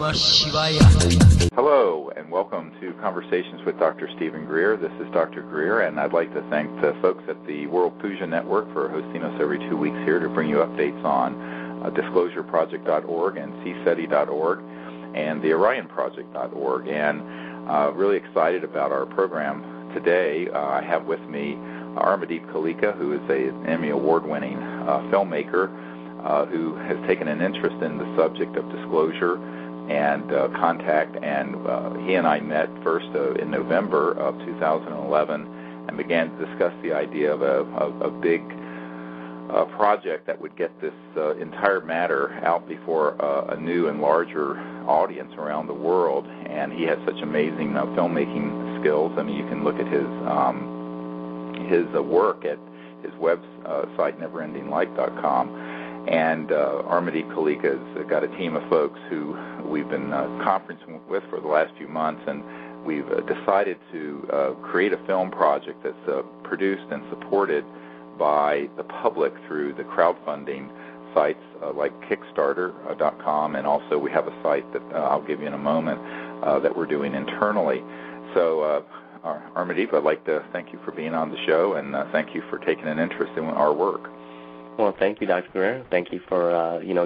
Hello, and welcome to Conversations with Dr. Steven Greer. This is Dr. Greer, and I'd like to thank the folks at the World Puja Network for hosting us every 2 weeks here to bring you updates on disclosureproject.org and cseti.org and the orionproject.org. And really excited about our program today. I have with me Amardeep Kaleka, who is an Emmy Award-winning filmmaker who has taken an interest in the subject of disclosure and contact, and he and I met first in November of 2011 and began to discuss the idea of a big project that would get this entire matter out before a new and larger audience around the world. And he has such amazing filmmaking skills. I mean, you can look at his work at his website, neverendinglight.com. And Amardeep Kaleka has got a team of folks who we've been conferencing with for the last few months, and we've decided to create a film project that's produced and supported by the public through the crowdfunding sites like Kickstarter.com, and also we have a site that I'll give you in a moment that we're doing internally. So, Amardeep, I'd like to thank you for being on the show, and thank you for taking an interest in our work. Well, thank you, Dr. Greer. Thank you for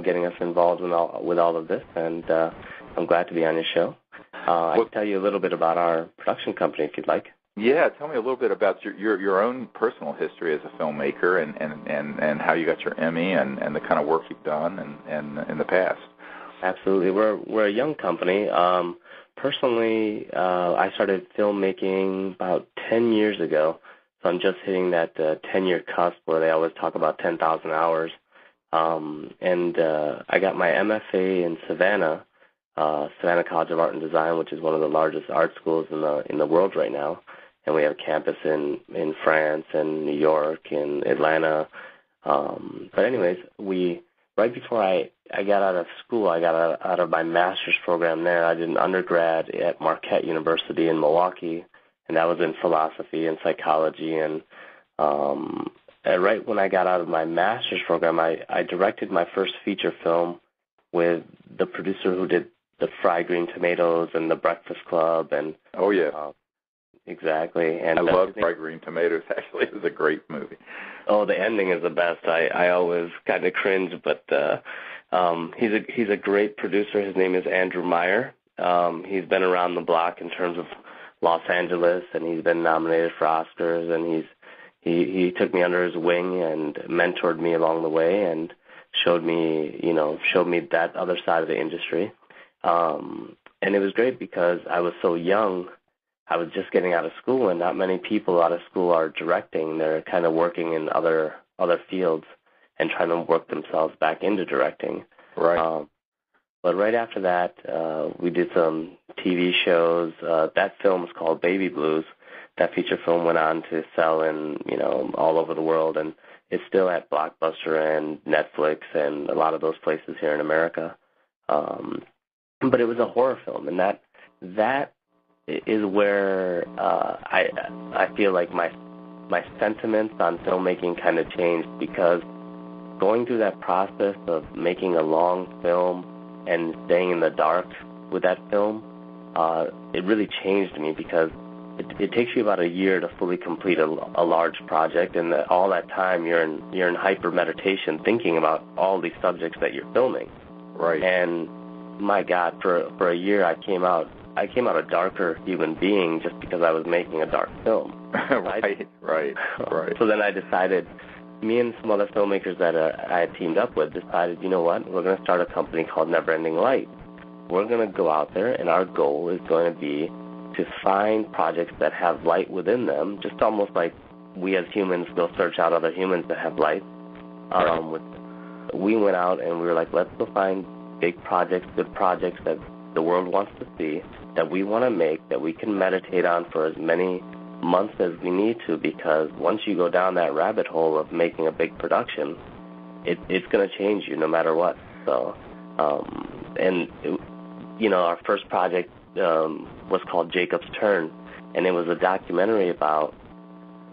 getting us involved with all of this, and I'm glad to be on your show. I can tell you a little bit about our production company, if you'd like. Yeah, tell me a little bit about your own personal history as a filmmaker, and how you got your Emmy, and the kind of work you've done and in the past. Absolutely, we're a young company. Personally, I started filmmaking about 10 years ago. So I'm just hitting that 10-year cusp where they always talk about 10,000 hours. And I got my MFA in Savannah College of Art and Design, which is one of the largest art schools in the world right now. And we have a campus in France and New York and Atlanta. But anyways, right before I got out of school, I got out of my master's program there. I did an undergrad at Marquette University in Milwaukee, and that was in philosophy and psychology. And right when I got out of my master's program, I directed my first feature film with the producer who did the Fried Green Tomatoes and The Breakfast Club. And oh, yeah. Exactly. And I love Fried Green Tomatoes. Actually, it was a great movie. Oh, the ending is the best. I always kind of cringe, but he's a great producer. His name is Andrew Meyer. He's been around the block in terms of Los Angeles, and he's been nominated for Oscars, and he took me under his wing and mentored me along the way and showed me that other side of the industry. And it was great because I was so young. I was just getting out of school, and not many people out of school are directing. They're kind of working in other fields and trying to work themselves back into directing. Right. But right after that, we did some TV shows. That film is called Baby Blues. That feature film went on to sell in, all over the world, and it's still at Blockbuster and Netflix and a lot of those places here in America. But it was a horror film, and that is where I feel like my sentiments on filmmaking kind of changed, because going through that process of making a long film and staying in the dark with that film, it really changed me, because it takes you about a year to fully complete a large project, and all that time you're in hyper meditation, thinking about all these subjects that you're filming. Right. And my God, for a year I came out a darker human being just because I was making a dark film. Right. So then I decided, me and some other filmmakers that I had teamed up with decided, you know what, we're going to start a company called Neverending Light. We're going to go out there, and our goal is going to be to find projects that have light within them, just almost like we as humans go search out other humans that have light. We went out and we were like, let's go find big projects, good projects that the world wants to see, that we want to make, that we can meditate on for as many months as we need to, because once you go down that rabbit hole of making a big production, it's going to change you no matter what. So, our first project was called Jacob's Turn, and it was a documentary about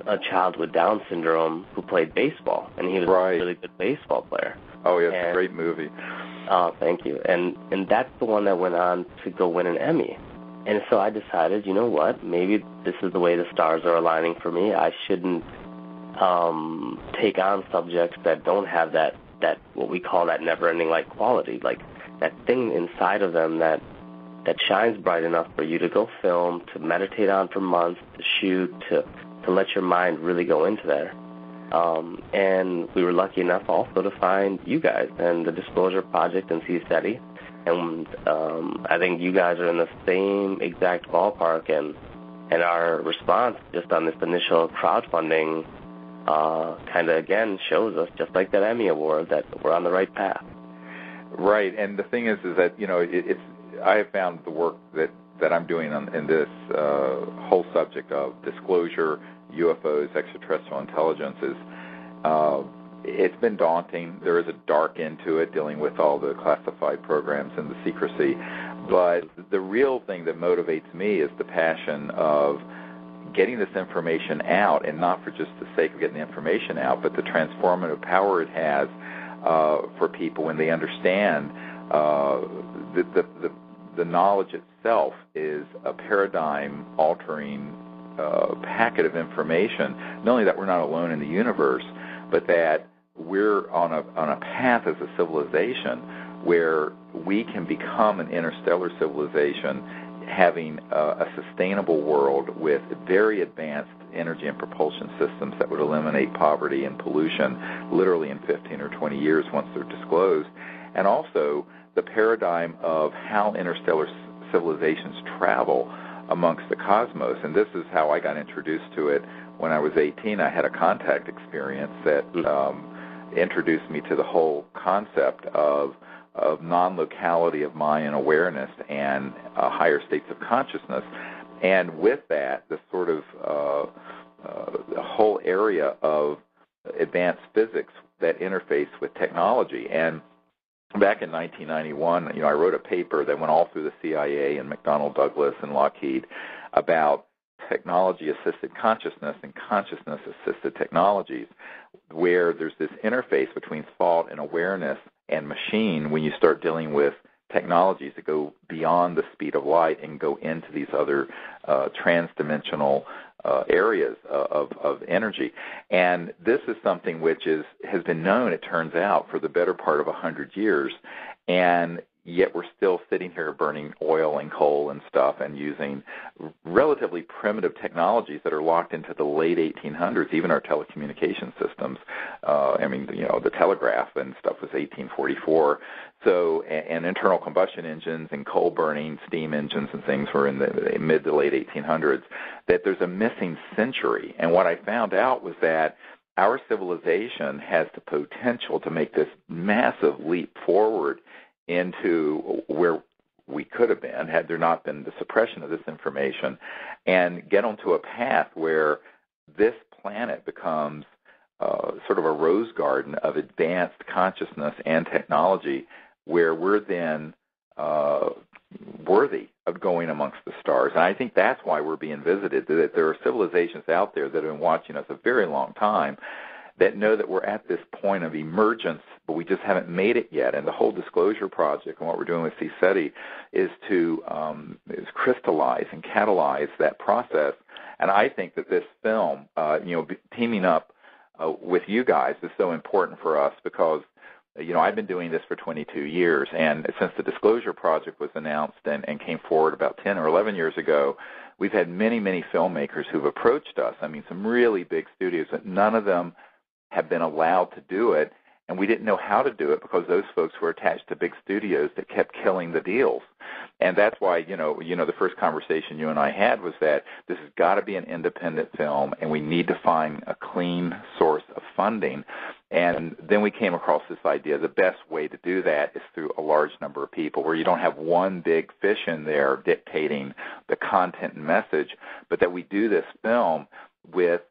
a child with Down syndrome who played baseball, and he was a really good baseball player. Oh, yeah, it's a great movie. Oh, thank you. And that's the one that went on to go win an Emmy. And so I decided, you know what, maybe this is the way the stars are aligning for me. I shouldn't take on subjects that don't have that what we call that never-ending light quality, like that thing inside of them that shines bright enough for you to go film, to meditate on for months, to shoot, to let your mind really go into there. And we were lucky enough also to find you guys and the Disclosure Project and SeaSteady. And I think you guys are in the same exact ballpark, and our response just on this initial crowdfunding kind of, again, shows us, just like that Emmy Award, that we're on the right path. Right, and the thing is that, you know, I have found the work that I'm doing in this whole subject of disclosure, UFOs, extraterrestrial intelligence is, it's been daunting. There is a dark end to it, dealing with all the classified programs and the secrecy. But the real thing that motivates me is the passion of getting this information out, and not for just the sake of getting the information out, but the transformative power it has for people when they understand the knowledge itself is a paradigm-altering packet of information. Not only that we're not alone in the universe, but that we're on a path as a civilization where we can become an interstellar civilization, having a sustainable world with very advanced energy and propulsion systems that would eliminate poverty and pollution literally in 15 or 20 years once they're disclosed. And also the paradigm of how interstellar civilizations travel amongst the cosmos. And this is how I got introduced to it. When I was 18, I had a contact experience that introduced me to the whole concept of non-locality of Mayan awareness and higher states of consciousness. And with that, the sort of the whole area of advanced physics that interface with technology. And back in 1991, you know, I wrote a paper that went all through the CIA and McDonnell Douglas and Lockheed about technology-assisted consciousness and consciousness-assisted technologies, where there's this interface between thought and awareness and machine when you start dealing with technologies that go beyond the speed of light and go into these other trans-dimensional areas of energy. And this is something which has been known, it turns out, for the better part of 100 years, and yet we're still sitting here burning oil and coal and stuff and using relatively primitive technologies that are locked into the late 1800s. Even our telecommunication systems, the telegraph and stuff was 1844. So, and internal combustion engines and coal-burning steam engines and things were in the mid to late 1800s, that there's a missing century. And what I found out was that our civilization has the potential to make this massive leap forward into where we could have been had there not been the suppression of this information, and get onto a path where this planet becomes sort of a rose garden of advanced consciousness and technology, where we're then worthy of going amongst the stars. And I think that's why we're being visited, that there are civilizations out there that have been watching us a very long time that know that we're at this point of emergence, but we just haven't made it yet. And the whole Disclosure Project and what we're doing with SeaSteady is to crystallize and catalyze that process. And I think that this film, teaming up with you guys is so important for us because, I've been doing this for 22 years, and since the Disclosure Project was announced and came forward about 10 or 11 years ago, we've had many, many filmmakers who've approached us. I mean, some really big studios, but none of them have been allowed to do it, and we didn't know how to do it because those folks were attached to big studios that kept killing the deals. And that's why, the first conversation you and I had was that this has got to be an independent film, and we need to find a clean source of funding. And then we came across this idea the best way to do that is through a large number of people, where you don't have one big fish in there dictating the content and message, but that we do this film with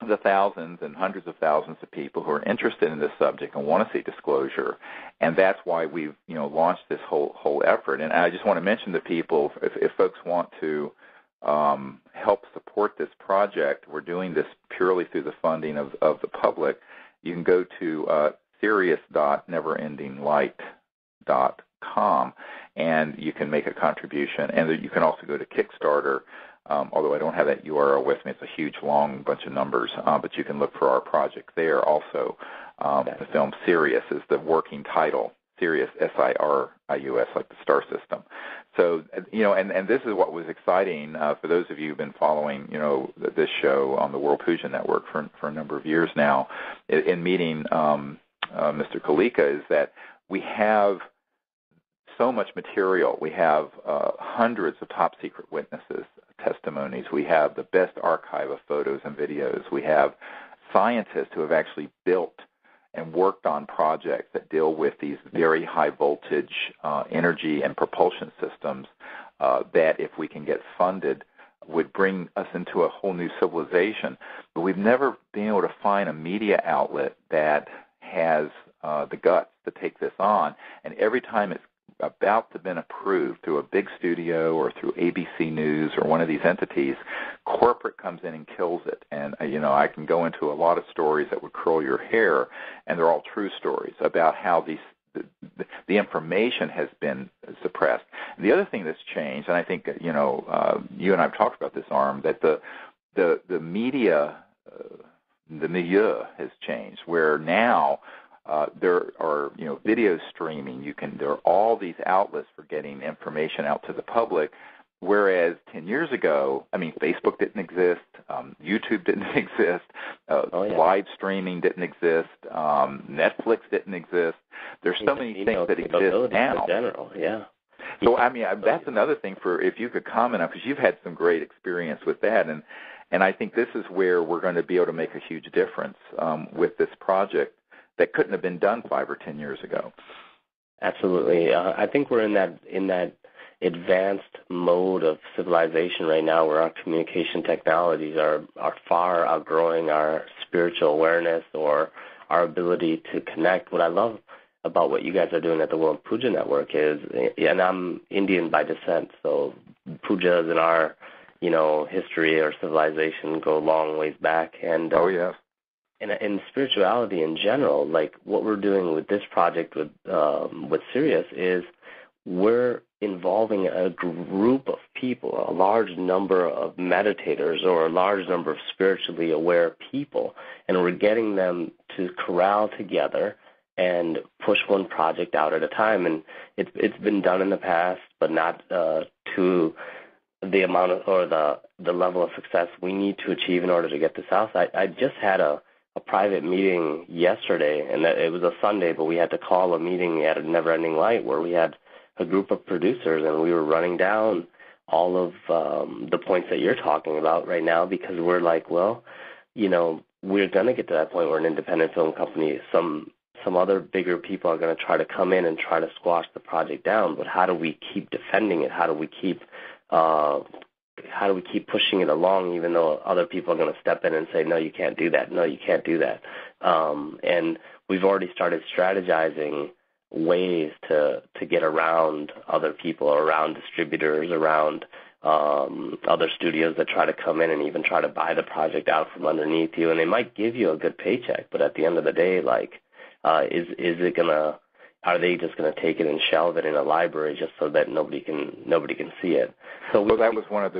the thousands and hundreds of thousands of people who are interested in this subject and want to see disclosure. And that's why we've launched this whole effort. And I just want to mention to people, if folks want to help support this project, we're doing this purely through the funding of the public. You can go to serious.neverendinglight.com neverendinglight.com, and you can make a contribution. And you can also go to Kickstarter, although I don't have that URL with me. It's a huge, long bunch of numbers, but you can look for our project there also. The film Sirius is the working title. Sirius, S-I-R-I-U-S, like the star system. So, and this is what was exciting for those of you who've been following, this show on the World Puja Network for a number of years now, in meeting Mr. Kaleka, is that we have so much material. We have hundreds of top-secret witnesses, testimonies. We have the best archive of photos and videos. We have scientists who have actually built and worked on projects that deal with these very high voltage energy and propulsion systems that, if we can get funded, would bring us into a whole new civilization. But we've never been able to find a media outlet that has the guts to take this on. And every time it's about to been approved through a big studio or through ABC News or one of these entities, corporate comes in and kills it. And, I can go into a lot of stories that would curl your hair, and they're all true stories about how the information has been suppressed. And the other thing that's changed, and I think, you and I have talked about this, Arm, that the media, the milieu has changed, where now there are, video streaming. There are all these outlets for getting information out to the public, whereas 10 years ago, Facebook didn't exist, YouTube didn't exist, live streaming didn't exist, Netflix didn't exist. There's so many things that exist now. In general, yeah. So, that's another thing if you could comment on, because you've had some great experience with that, and I think this is where we're going to be able to make a huge difference with this project that couldn't have been done 5 or 10 years ago. Absolutely. I think we're in that advanced mode of civilization right now, where our communication technologies are far outgrowing our spiritual awareness or our ability to connect. What I love about what you guys are doing at the World Puja Network is, and I'm Indian by descent, so pujas in our history or civilization go a long ways back. And oh yes. In spirituality in general, like what we're doing with this project with Sirius is we're involving a group of people, a large number of meditators or a large number of spiritually aware people, and we're getting them to corral together and push one project out at a time. And it's been done in the past, but not to the amount of, or the level of success we need to achieve in order to get this out. I just had a private meeting yesterday, and it was a Sunday, but we had to call a meeting at a Neverending Light where we had a group of producers, and we were running down all of the points that you're talking about right now, because we're like, well, we're going to get to that point where an independent film company, some other bigger people are going to try to come in and try to squash the project down, but how do we keep defending it? How do we keep pushing it along, even though other people are going to step in and say, no, you can't do that. No, you can't do that. And we've already started strategizing ways to get around other people, around distributors, around other studios that try to come in and even try to buy the project out from underneath you. And they might give you a good paycheck, but at the end of the day, are they just going to take it and shelve it in a library just so that nobody can see it? So that was one of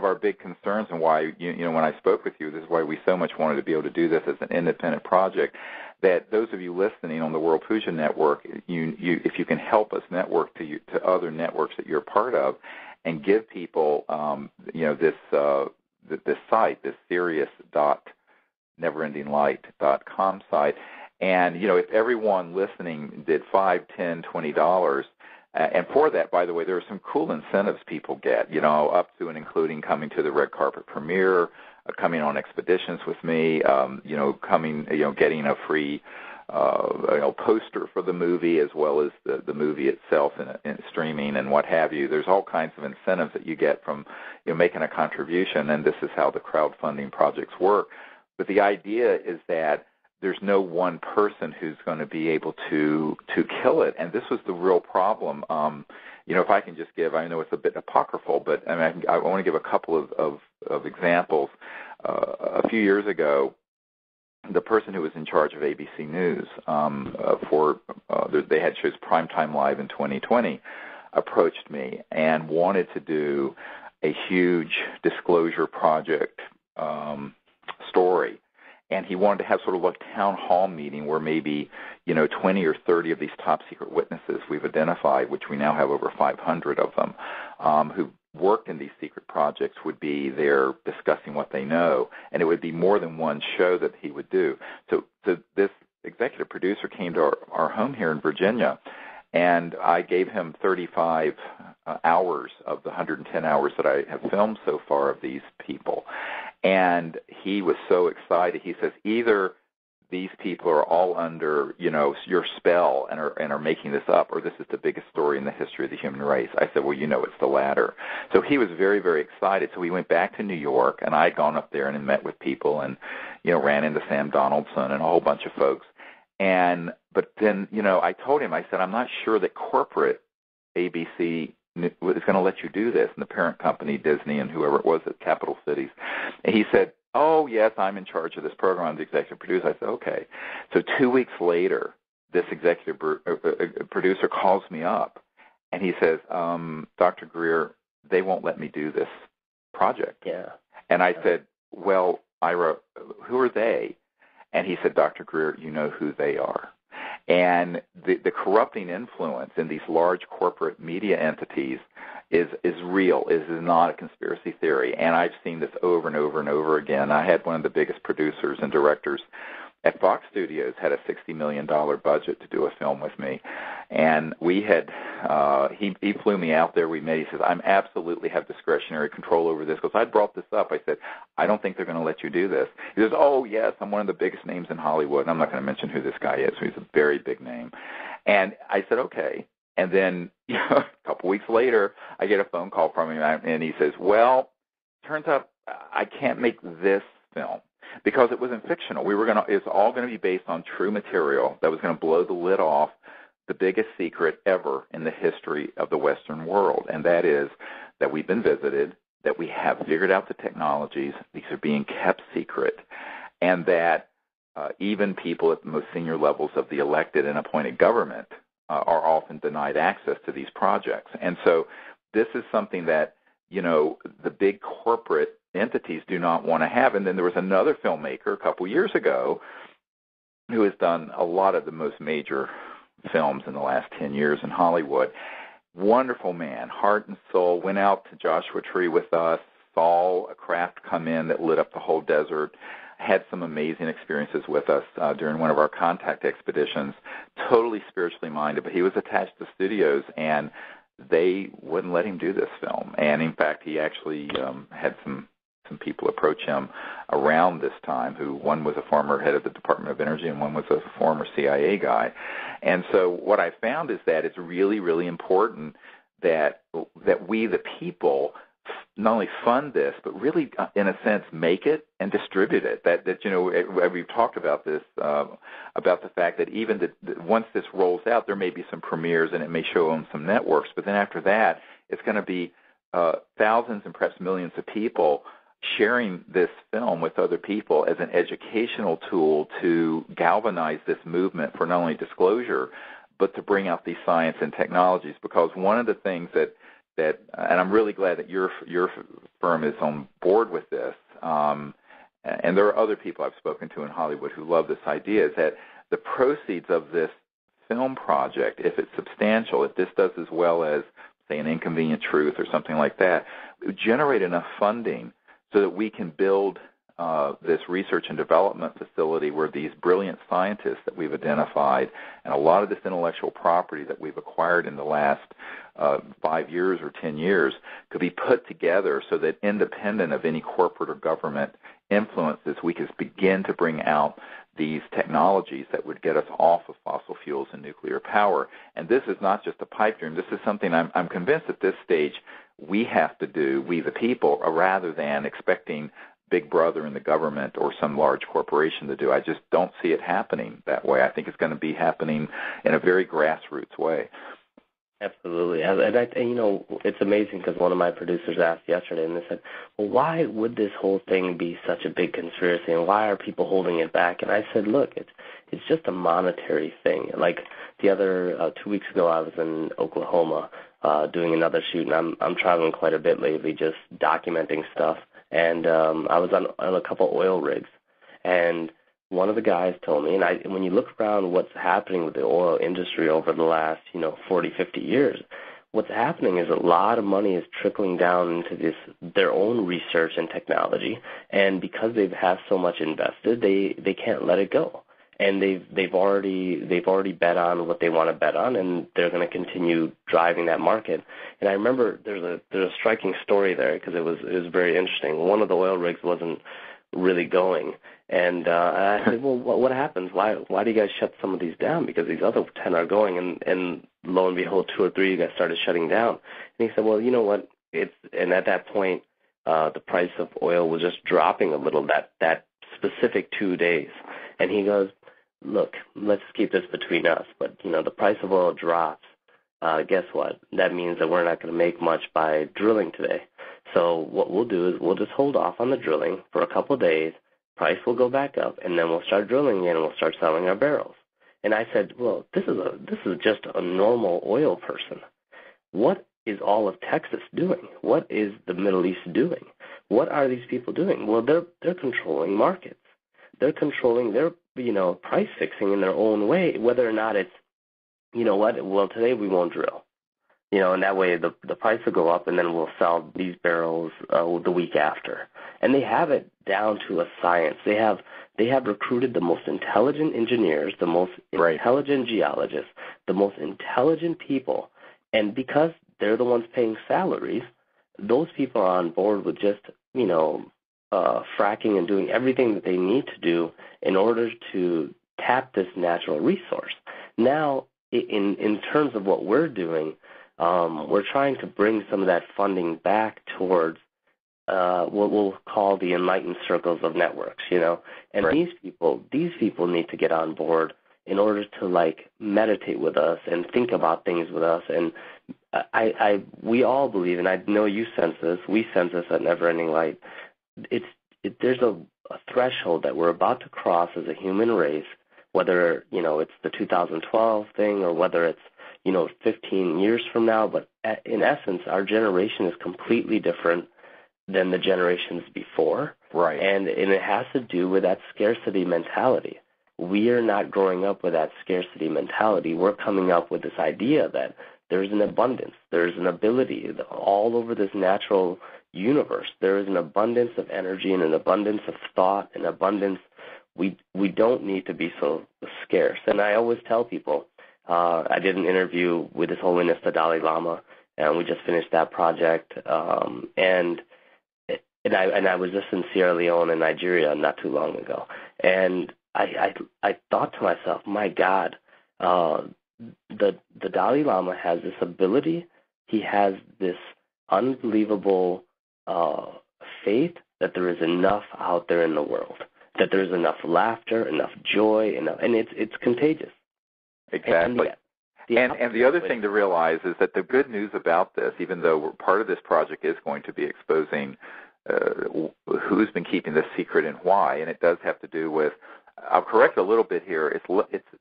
our big concerns, and why when I spoke with you, this is why we so much wanted to be able to do this as an independent project. That those of you listening on the World Puja Network, if you can help us network to other networks that you're part of, and give people this site, this Sirius.neverendinglight.com site. And, if everyone listening did $5, $10, $20, and for that, by the way, there are some cool incentives people get, up to and including coming to the red carpet premiere, coming on expeditions with me, getting a free poster for the movie, as well as the movie itself and streaming and what have you. There's all kinds of incentives that you get from making a contribution, and this is how the crowdfunding projects work. But the idea is that there's no one person who's going to be able to kill it, and this was the real problem. If I can just give, I know it's a bit apocryphal, but I want to give a couple of examples. A few years ago, the person who was in charge of ABC News they had shows Primetime Live in 2020, approached me and wanted to do a huge disclosure project story. And he wanted to have sort of a town hall meeting where maybe, 20 or 30 of these top secret witnesses we've identified, which we now have over 500 of them, who worked in these secret projects, would be there discussing what they know. And it would be more than one show that he would do. So this executive producer came to our home here in Virginia, and I gave him 35 hours of the 110 hours that I have filmed so far of these people. And he was so excited. He says, either these people are all under, your spell and are making this up, or this is the biggest story in the history of the human race. I said, well, it's the latter. So he was very, very excited. So we went back to New York, and I had gone up there and met with people and, ran into Sam Donaldson and a whole bunch of folks. But then, I told him, I said, I'm not sure that corporate ABC is going to let you do this, and the parent company, Disney, and whoever it was at Capital Cities. And he said, oh, yes, I'm in charge of this program. I'm the executive producer. I said, okay. So 2 weeks later, this executive producer calls me up, and he says, Dr. Greer, they won't let me do this project. Yeah. And I said, well, Ira, who are they? And he said, Dr. Greer, you know who they are. And the corrupting influence in these large corporate media entities is real. It is not a conspiracy theory. And I've seen this over and over and over again. I had one of the biggest producers and directors at Fox Studios had a $60 million budget to do a film with me. And we had, he flew me out there. We met. He says, I absolutely have discretionary control over this. Because I brought this up. I said, I don't think they're going to let you do this. He says, oh, yes, I'm one of the biggest names in Hollywood. And I'm not going to mention who this guy is. He's a very big name. And I said, okay. And then a couple weeks later, I get a phone call from him, and he says, well, turns out I can't make this film. Because it wasn't fictional. It's all going to be based on true material that was going to blow the lid off the biggest secret ever in the history of the Western world, and that is that we've been visited, that we have figured out the technologies, these are being kept secret, and that even people at the most senior levels of the elected and appointed government are often denied access to these projects. And so this is something that, the big corporate entities do not want to have. And then there was another filmmaker a couple years ago who has done a lot of the most major films in the last 10 years in Hollywood. Wonderful man, heart and soul, went out to Joshua Tree with us, saw a craft come in that lit up the whole desert, had some amazing experiences with us during one of our contact expeditions, totally spiritually minded, but he was attached to studios, and they wouldn't let him do this film. And in fact, he actually had some people approach him around this time, who one was a former head of the Department of Energy and one was a former CIA guy. And so what I found is that it's really, really important that we, the people, not only fund this, but really, in a sense, make it and distribute it. That we've talked about this, about the fact that even once this rolls out, there may be some premieres and it may show on some networks, but then after that, it's going to be thousands and perhaps millions of people sharing this film with other people as an educational tool to galvanize this movement for not only disclosure, but to bring out these science and technologies. Because one of the things that and I'm really glad that your firm is on board with this, and there are other people I've spoken to in Hollywood who love this idea, is that the proceeds of this film project, if it's substantial, if this does as well as, say, An Inconvenient Truth or something like that, it would generate enough funding so that we can build this research and development facility where these brilliant scientists that we've identified and a lot of this intellectual property that we've acquired in the last 5 years or 10 years could be put together so that, independent of any corporate or government influences, we can begin to bring out these technologies that would get us off of fossil fuels and nuclear power. And this is not just a pipe dream. This is something I'm convinced at this stage we have to do, we the people, rather than expecting Big Brother in the government or some large corporation to do. I just don't see it happening that way. I think it's going to be happening in a very grassroots way. Absolutely. And it's amazing because one of my producers asked yesterday, and they said, well, why would this whole thing be such a big conspiracy, and why are people holding it back? And I said, look, it's just a monetary thing. Like the other 2 weeks ago, I was in Oklahoma doing another shoot, and I'm traveling quite a bit lately, just documenting stuff. And I was on a couple oil rigs, and one of the guys told me, and when you look around what's happening with the oil industry over the last, 40, 50 years, what's happening is a lot of money is trickling down into their own research and technology, and because they have so much invested, they can't let it go. And they've already bet on what they want to bet on, and they're going to continue driving that market. And I remember there's a striking story there because it was very interesting. One of the oil rigs wasn't really going. And I said, well, what happens? Why do you guys shut some of these down? Because these other 10 are going, and lo and behold, 2 or 3 of you guys started shutting down. And he said, well, you know what? And at that point, the price of oil was just dropping a little that specific 2 days. And he goes, look, let's keep this between us. But, the price of oil drops. Guess what? That means that we're not going to make much by drilling today. So what we'll do is we'll just hold off on the drilling for a couple of days. Price will go back up, and then we'll start drilling again, and we'll start selling our barrels. And I said, well, this is just a normal oil person. What is all of Texas doing? What is the Middle East doing? What are these people doing? Well, they're controlling markets. They're controlling their price fixing in their own way, whether or not it's, well, today we won't drill. And that way the price will go up, and then we'll sell these barrels the week after. And they have it down to a science. They have recruited the most intelligent engineers, the most intelligent geologists, the most intelligent people. And because they're the ones paying salaries, those people are on board with just, fracking and doing everything that they need to do in order to tap this natural resource. Now, in terms of what we're doing, we're trying to bring some of that funding back towards what we'll call the enlightened circles of networks, And these people need to get on board in order to meditate with us and think about things with us. And we all believe, and I know you sense this, we sense this at Neverending Light. There's a threshold that we're about to cross as a human race, whether it's the 2012 thing or whether it's 15 years from now, but in essence, our generation is completely different than the generations before. Right. And it has to do with that scarcity mentality. We are not growing up with that scarcity mentality. We're coming up with this idea that there's an abundance, there's an ability all over this natural universe. There is an abundance of energy and an abundance of thought, an abundance. We don't need to be so scarce. And I always tell people, I did an interview with His Holiness the Dalai Lama, and we just finished that project. And I was just in Sierra Leone and Nigeria not too long ago, and I thought to myself, my God, the Dalai Lama has this ability. He has this unbelievable faith that there is enough out there in the world, that there's enough laughter, enough joy, and it's contagious. Exactly. And the other thing to realize is that the good news about this, even though part of this project is going to be exposing who's been keeping this secret and why, and it does have to do with, I'll correct a little bit here,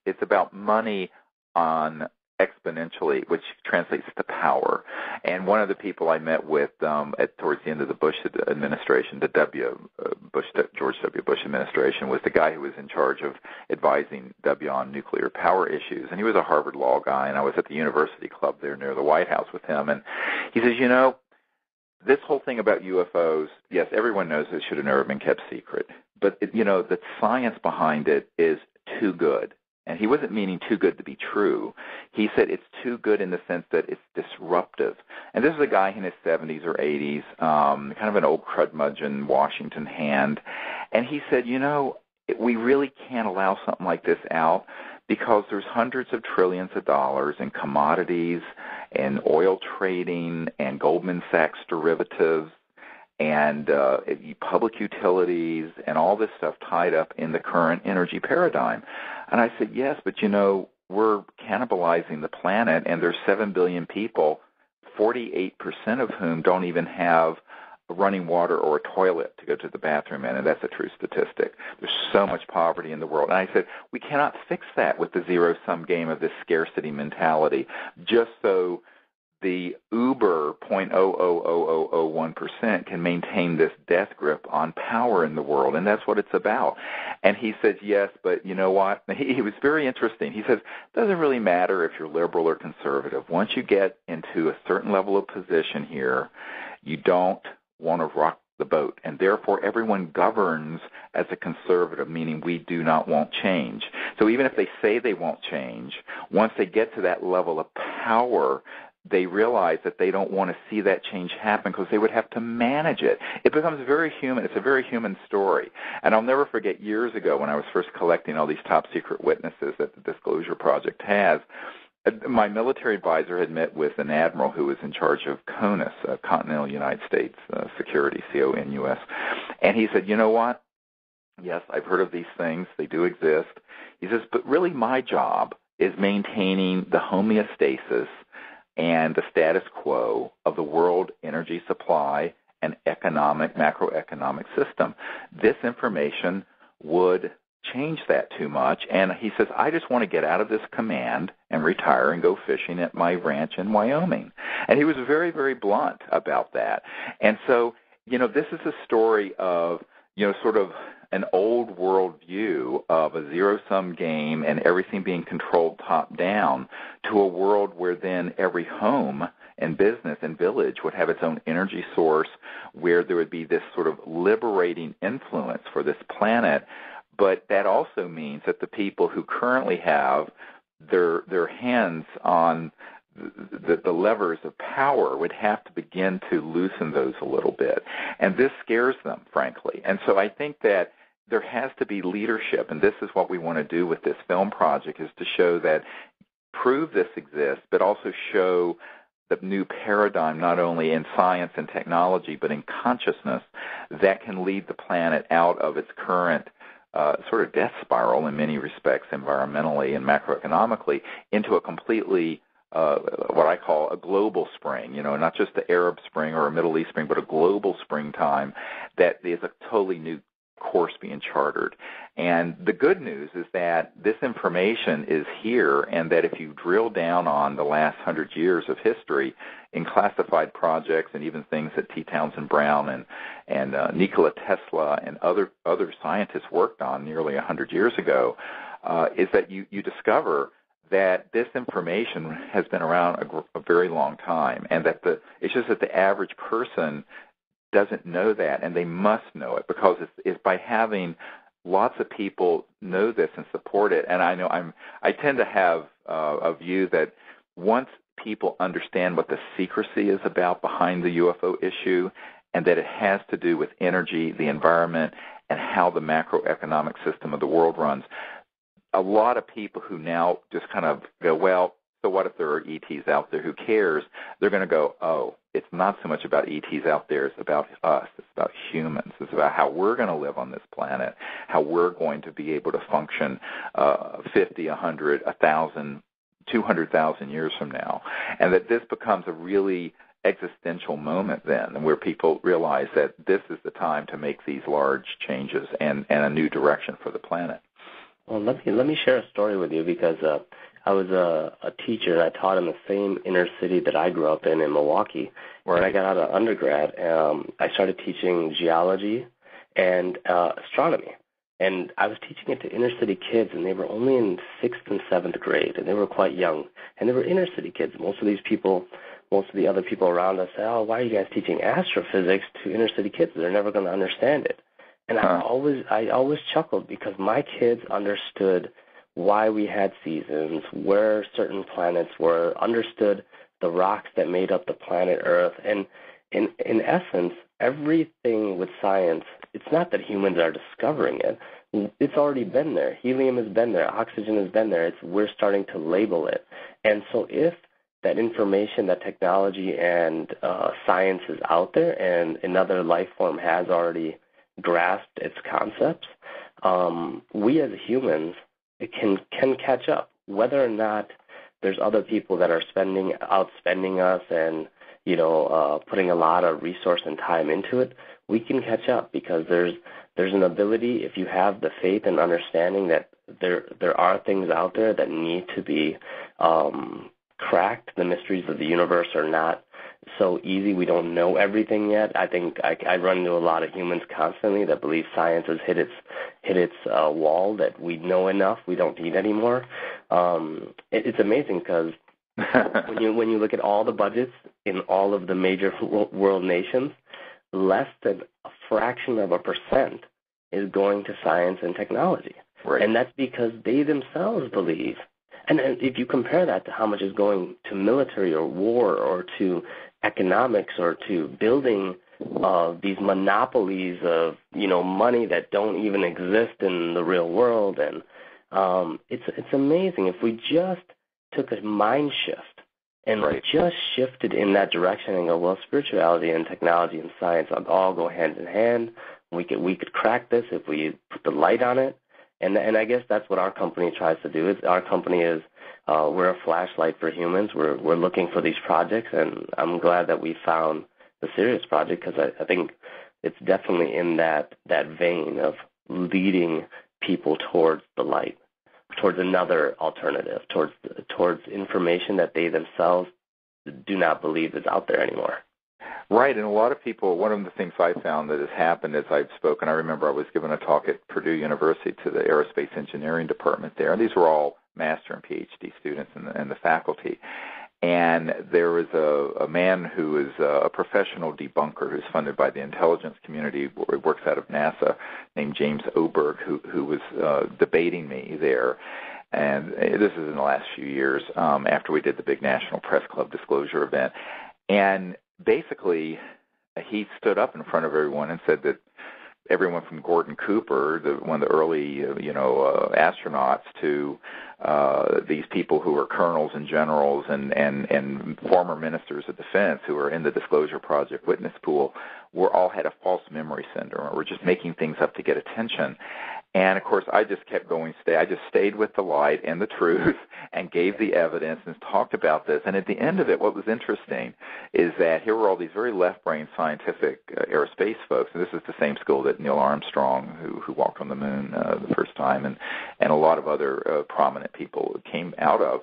it's about money on exponentially, which translates to power. And one of the people I met with towards the end of the Bush administration, the George W. Bush administration, was the guy who was in charge of advising W on nuclear power issues. And he was a Harvard law guy, and I was at the University Club there near the White House with him. And he says, this whole thing about UFOs, yes, everyone knows it should have never been kept secret. But, the science behind it is too good. And he wasn't meaning too good to be true. He said it's too good in the sense that it's disruptive. And this is a guy in his 70s or 80s, kind of an old crudmudgeon Washington hand. And he said, we really can't allow something like this out because there's hundreds of trillions of dollars in commodities and oil trading and Goldman Sachs derivatives and public utilities and all this stuff tied up in the current energy paradigm. And I said, yes, but we're cannibalizing the planet, and there's 7 billion people, 48% of whom don't even have running water or a toilet to go to the bathroom in, and that's a true statistic. There's so much poverty in the world. And I said, we cannot fix that with the zero-sum game of this scarcity mentality, just so the uber 0.00001% can maintain this death grip on power in the world, and that's what it's about. And he says, yes, but you know what? He was very interesting. He says, it doesn't really matter if you're liberal or conservative. Once you get into a certain level of position here, you don't want to rock the boat, and therefore everyone governs as a conservative, meaning we do not want change. So even if they say they won't change, once they get to that level of power, they realize that they don't want to see that change happen because they would have to manage it. It becomes very human. It's a very human story. And I'll never forget years ago when I was first collecting all these top-secret witnesses that the Disclosure Project has, my military advisor had met with an admiral who was in charge of CONUS, Continental United States Security, CONUS. And he said, you know what? Yes, I've heard of these things. They do exist. He says, but really my job is maintaining the homeostasis and the status quo of the world energy supply and macroeconomic system. This information would change that too much. And he says, I just want to get out of this command and retire and go fishing at my ranch in Wyoming. And he was very, very blunt about that. And so, this is a story of, sort of an old world view of a zero-sum game and everything being controlled top-down to a world where then every home and business and village would have its own energy source, where there would be this sort of liberating influence for this planet. But that also means that the people who currently have their hands on the levers of power would have to begin to loosen those a little bit. And this scares them, frankly. And so I think that there has to be leadership, and this is what we want to do with this film project, is to show that, prove this exists, but also show the new paradigm not only in science and technology, but in consciousness that can lead the planet out of its current sort of death spiral in many respects, environmentally and macroeconomically, into a completely what I call a global spring, not just the Arab Spring or a Middle East spring, but a global springtime that is a totally new course being chartered. And the good news is that this information is here, and that if you drill down on the last 100 years of history in classified projects and even things that T. Townsend Brown and Nikola Tesla and other scientists worked on nearly 100 years ago, is that you discover that this information has been around a very long time, and that it's just that the average person doesn't know that, and they must know it, because it's by having lots of people know this and support it. And I tend to have a view that once people understand what the secrecy is about behind the UFO issue, and that it has to do with energy, the environment, and how the macroeconomic system of the world runs, a lot of people who now just kind of go, well, so what if there are ETs out there? Who cares? They're going to go, oh, it's not so much about ETs out there. It's about us. It's about humans. It's about how we're going to live on this planet, how we're going to be able to function 50, 100, 1,000, 200,000 years from now. And that this becomes a really existential moment then, where people realize that this is the time to make these large changes and a new direction for the planet. Well, let me share a story with you, because I was a teacher, and I taught in the same inner city that I grew up in Milwaukee. When I got out of undergrad, I started teaching geology and astronomy. And I was teaching it to inner city kids, and they were only in 6th and 7th grade, and they were quite young. And they were inner city kids. Most of the other people around us said, oh, why are you guys teaching astrophysics to inner city kids? They're never going to understand it. And I always chuckled, because my kids understood why we had seasons, where certain planets were, understood the rocks that made up the planet Earth. And in essence, everything with science, it's not that humans are discovering it. It's already been there. Helium has been there. Oxygen has been there. We're starting to label it. And so if that information, that technology and science is out there, and another life form has already grasped its concepts, we as humans can catch up. whether or not there's other people that are outspending us and, putting a lot of resource and time into it, we can catch up because there's an ability, if you have the faith and understanding that there are things out there that need to be cracked. The mysteries of the universe are not so easy. We don't know everything yet. I think I run into a lot of humans constantly that believe science has hit its wall, that we know enough, we don't need anymore. It's amazing because when you look at all the budgets in all of the major world nations, less than a fraction of a percent is going to science and technology. Right. And that's because they themselves believe. And if you compare that to how much is going to military or war or to economics or to building these monopolies of, money that don't even exist in the real world, and it's amazing. If we just took a mind shift and just shifted in that direction and go, well, spirituality and technology and science all go hand in hand. We could crack this if we put the light on it. And I guess that's what our company tries to do. Our company is we're a flashlight for humans. We're looking for these projects, and I'm glad that we found the Sirius project because I think it's definitely in that vein of leading people towards the light, towards another alternative, towards information that they themselves do not believe is out there anymore. Right, and a lot of people, one of the things I found that has happened as I've spoken, I remember I was giving a talk at Purdue University to the aerospace engineering department there, and these were all master and PhD students and the faculty. And there was a man who is a professional debunker who's funded by the intelligence community, works out of NASA, named James Oberg, who was debating me there. And this is in the last few years after we did the big National Press Club disclosure event. And basically, he stood up in front of everyone and said that everyone from Gordon Cooper, one of the early, astronauts, to these people who are colonels and generals and former ministers of defense who are in the Disclosure Project witness pool, all had a false memory syndrome, or were just making things up to get attention. And, of course, I just kept going. I just stayed with the light and the truth and gave the evidence and talked about this. And at the end of it, what was interesting is that here were all these very left-brain scientific aerospace folks. And this is the same school that Neil Armstrong, who walked on the moon the first time, and a lot of other prominent people came out of.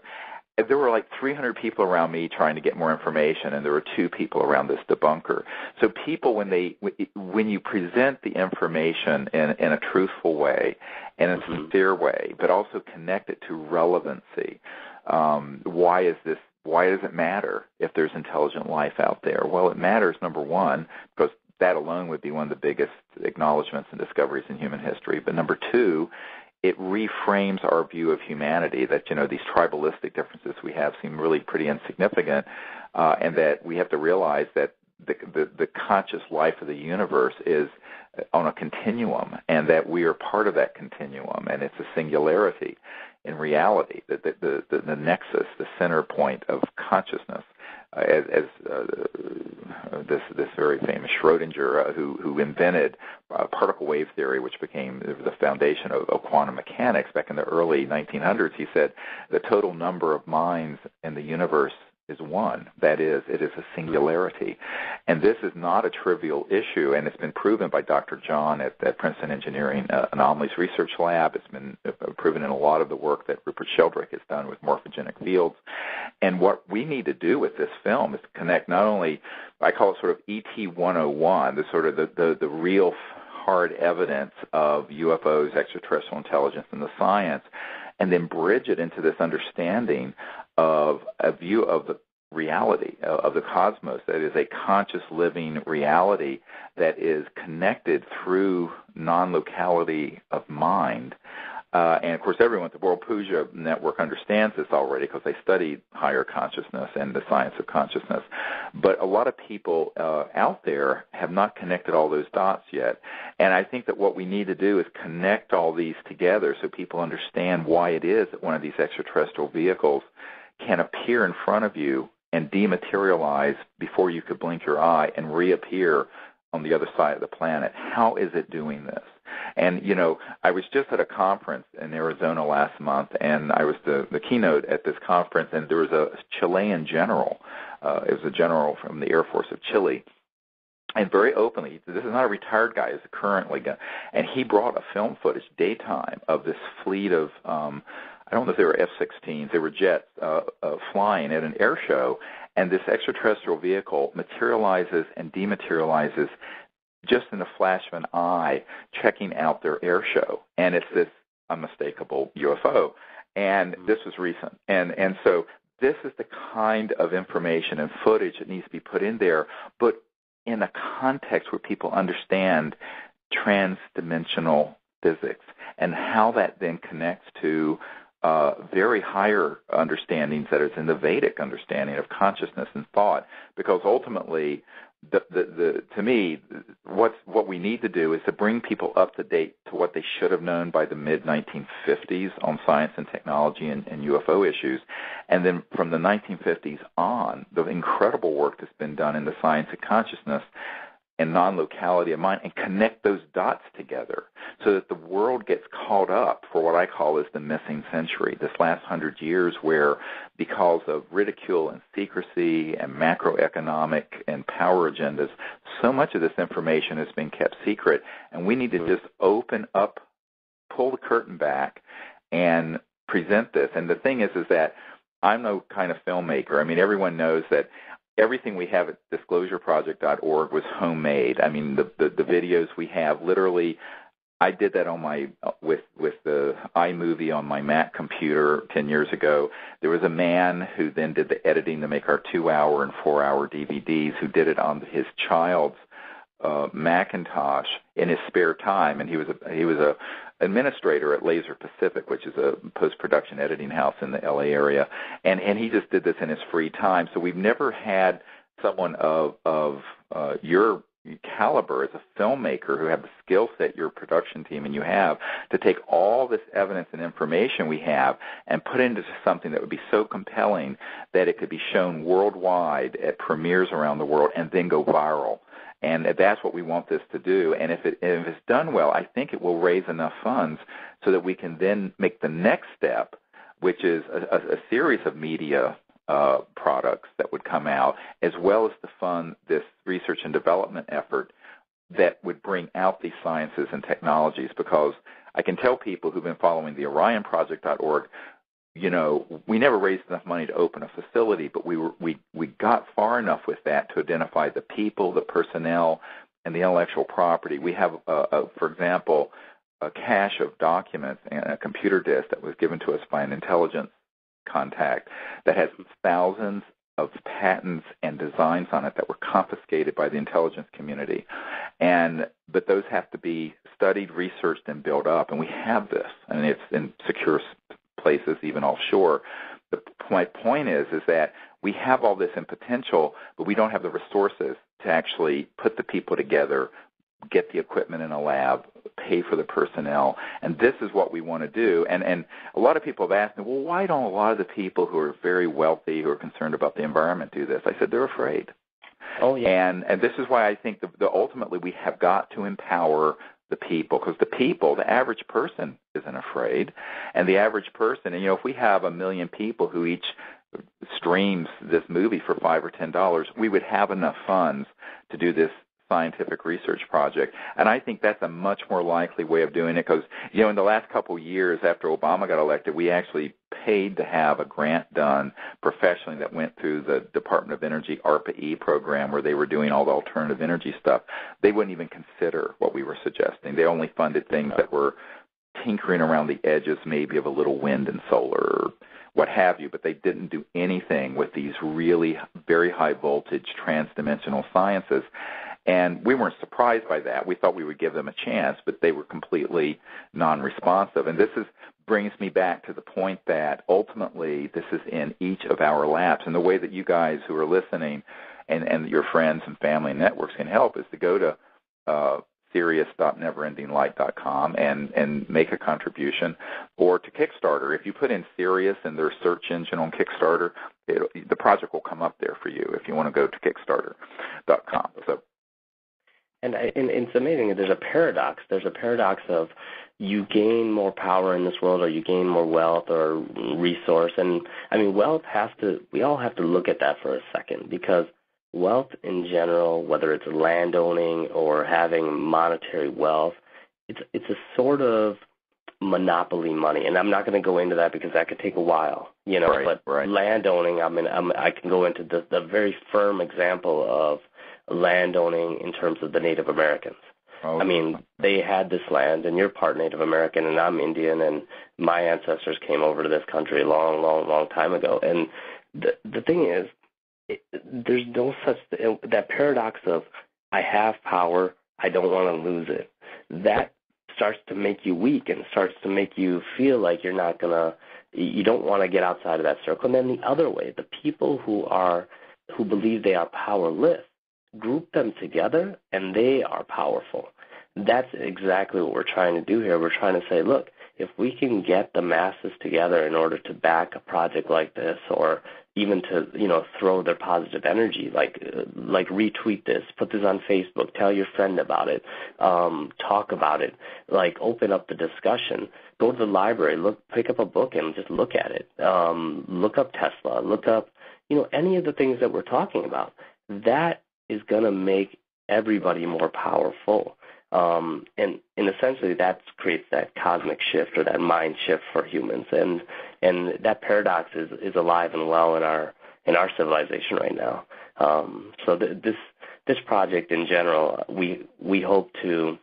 There were like 300 people around me trying to get more information, and there were 2 people around this debunker. So people, when you present the information in a truthful way and in a sincere way, but also connect it to relevancy, why does it matter if there's intelligent life out there? Well, it matters, number one, because that alone would be one of the biggest acknowledgments and discoveries in human history. But number 2, it reframes our view of humanity, that, these tribalistic differences we have seem really pretty insignificant, and that we have to realize that the conscious life of the universe is on a continuum, and that we are part of that continuum, and it's a singularity in reality, the nexus, the center point of consciousness. As this very famous Schrodinger, who invented particle wave theory, which became the foundation of quantum mechanics back in the early 1900s, he said the total number of minds in the universe is one. That is, it is a singularity. And this is not a trivial issue, and it's been proven by Dr. John at Princeton Engineering Anomalies Research Lab. It's been proven in a lot of the work that Rupert Sheldrake has done with morphogenic fields. And what we need to do with this film is connect not only, I call it sort of ET 101, the sort of the real hard evidence of UFOs, extraterrestrial intelligence, and the science, and then bridge it into this understanding of a view of the reality of the cosmos, that is a conscious living reality that is connected through non-locality of mind. And, of course, everyone at the World Puja Network understands this already because they studied higher consciousness and the science of consciousness. But a lot of people out there have not connected all those dots yet. And I think that what we need to do is connect all these together so people understand why it is that one of these extraterrestrial vehicles can appear in front of you and dematerialize before you could blink your eye and reappear on the other side of the planet. How is it doing this? And, I was just at a conference in Arizona last month, and I was the keynote at this conference, and there was a Chilean general. It was a general from the Air Force of Chile. And very openly, this is not a retired guy, he's a currently guy, and he brought a film footage, daytime, of this fleet of, I don't know if they were F-16s, they were jets flying at an air show, and this extraterrestrial vehicle materializes and dematerializes just in the flash of an eye, checking out their air show. And it's this unmistakable UFO. And this was recent. And so this is the kind of information and footage that needs to be put in there, but in a context where people understand transdimensional physics and how that then connects to very higher understandings that is in the Vedic understanding of consciousness and thought. Because ultimately, to me, what we need to do is to bring people up to date to what they should have known by the mid-1950s on science and technology and UFO issues. And then from the 1950s on, the incredible work that's been done in the science of consciousness and non-locality of mind, and connect those dots together so that the world gets caught up for what I call is the missing century, this last 100 years where, because of ridicule and secrecy and macroeconomic and power agendas, so much of this information has been kept secret, and we need to just open up, pull the curtain back, and present this. And the thing is that I'm no kind of filmmaker. I mean, everyone knows that everything we have at disclosureproject.org was homemade. I mean, the videos we have, literally, I did that on with the iMovie on my Mac computer 10 years ago. There was a man who then did the editing to make our 2-hour and 4-hour DVDs, who did it on his child's Macintosh in his spare time, and he was a administrator at Laser Pacific, which is a post-production editing house in the LA area, and he just did this in his free time. So we've never had someone of your caliber as a filmmaker who have the skill set, your production team, and you have, to take all this evidence and information we have and put it into something that would be so compelling that it could be shown worldwide at premieres around the world and then go viral. And that's what we want this to do. And if it's done well, I think it will raise enough funds so that we can then make the next step, which is a series of media products that would come out, as well as to fund this research and development effort that would bring out these sciences and technologies. Because I can tell people who've been following the OrionProject.org, we never raised enough money to open a facility, but we got far enough with that to identify the people, the personnel, and the intellectual property. We have, for example, a cache of documents and a computer disk that was given to us by an intelligence contact that has thousands of patents and designs on it that were confiscated by the intelligence community. But those have to be studied, researched, and built up, and we have this, and it's in secure places, even offshore. My point is that we have all this in potential, but we don't have the resources to actually put the people together, get the equipment in a lab, pay for the personnel, and this is what we want to do. And a lot of people have asked me, well, why don't a lot of the people who are very wealthy, who are concerned about the environment, do this? I said, they're afraid. Oh, yeah. And this is why I think that ultimately we have got to empower the people, because the people, the average person isn't afraid. And the average person, and if we have 1 million people who each streams this movie for $5 or $10, we would have enough funds to do this scientific research project. And I think that's a much more likely way of doing it, because, in the last couple of years after Obama got elected, we actually paid to have a grant done professionally that went through the Department of Energy ARPA-E program, where they were doing all the alternative energy stuff. They wouldn't even consider what we were suggesting. They only funded things that were tinkering around the edges, maybe of a little wind and solar or what have you, but they didn't do anything with these really very high voltage transdimensional sciences. And we weren't surprised by that. We thought we would give them a chance, but they were completely non-responsive. And this brings me back to the point that ultimately this is in each of our laps. And the way that you guys who are listening and your friends and family and networks can help is to go to serious.neverendinglight.com and make a contribution, or to Kickstarter. If you put in Serious in their search engine on Kickstarter, the project will come up there for you if you want to go to Kickstarter.com. So And it's amazing. There's a paradox. There's a paradox of you gain more power in this world, or you gain more wealth or resource. And I mean, we all have to look at that for a second, because wealth in general, whether it's land owning or having monetary wealth, it's a sort of monopoly money. And I'm not going to go into that because that could take a while, Right, but land owning, I can go into the very firm example of land owning in terms of the Native Americans. Oh. I mean, they had this land, and you're part Native American, and I'm Indian, and my ancestors came over to this country a long, long, long time ago. And the thing is, there's no such that paradox of I have power, I don't want to lose it. That starts to make you weak and starts to make you feel like you don't want to get outside of that circle. And then the other way, the people who believe they are powerless, group them together, and they are powerful. That's exactly what we're trying to do here. We're trying to say, look, if we can get the masses together in order to back a project like this, or even to throw their positive energy, like retweet this, put this on Facebook, tell your friend about it, talk about it, like open up the discussion, go to the library, pick up a book and just look at it, look up Tesla, look up any of the things that we're talking about. That is going to make everybody more powerful. And essentially that creates that cosmic shift, or that mind shift for humans. And that paradox is alive and well in our civilization right now. So this project in general, we hope to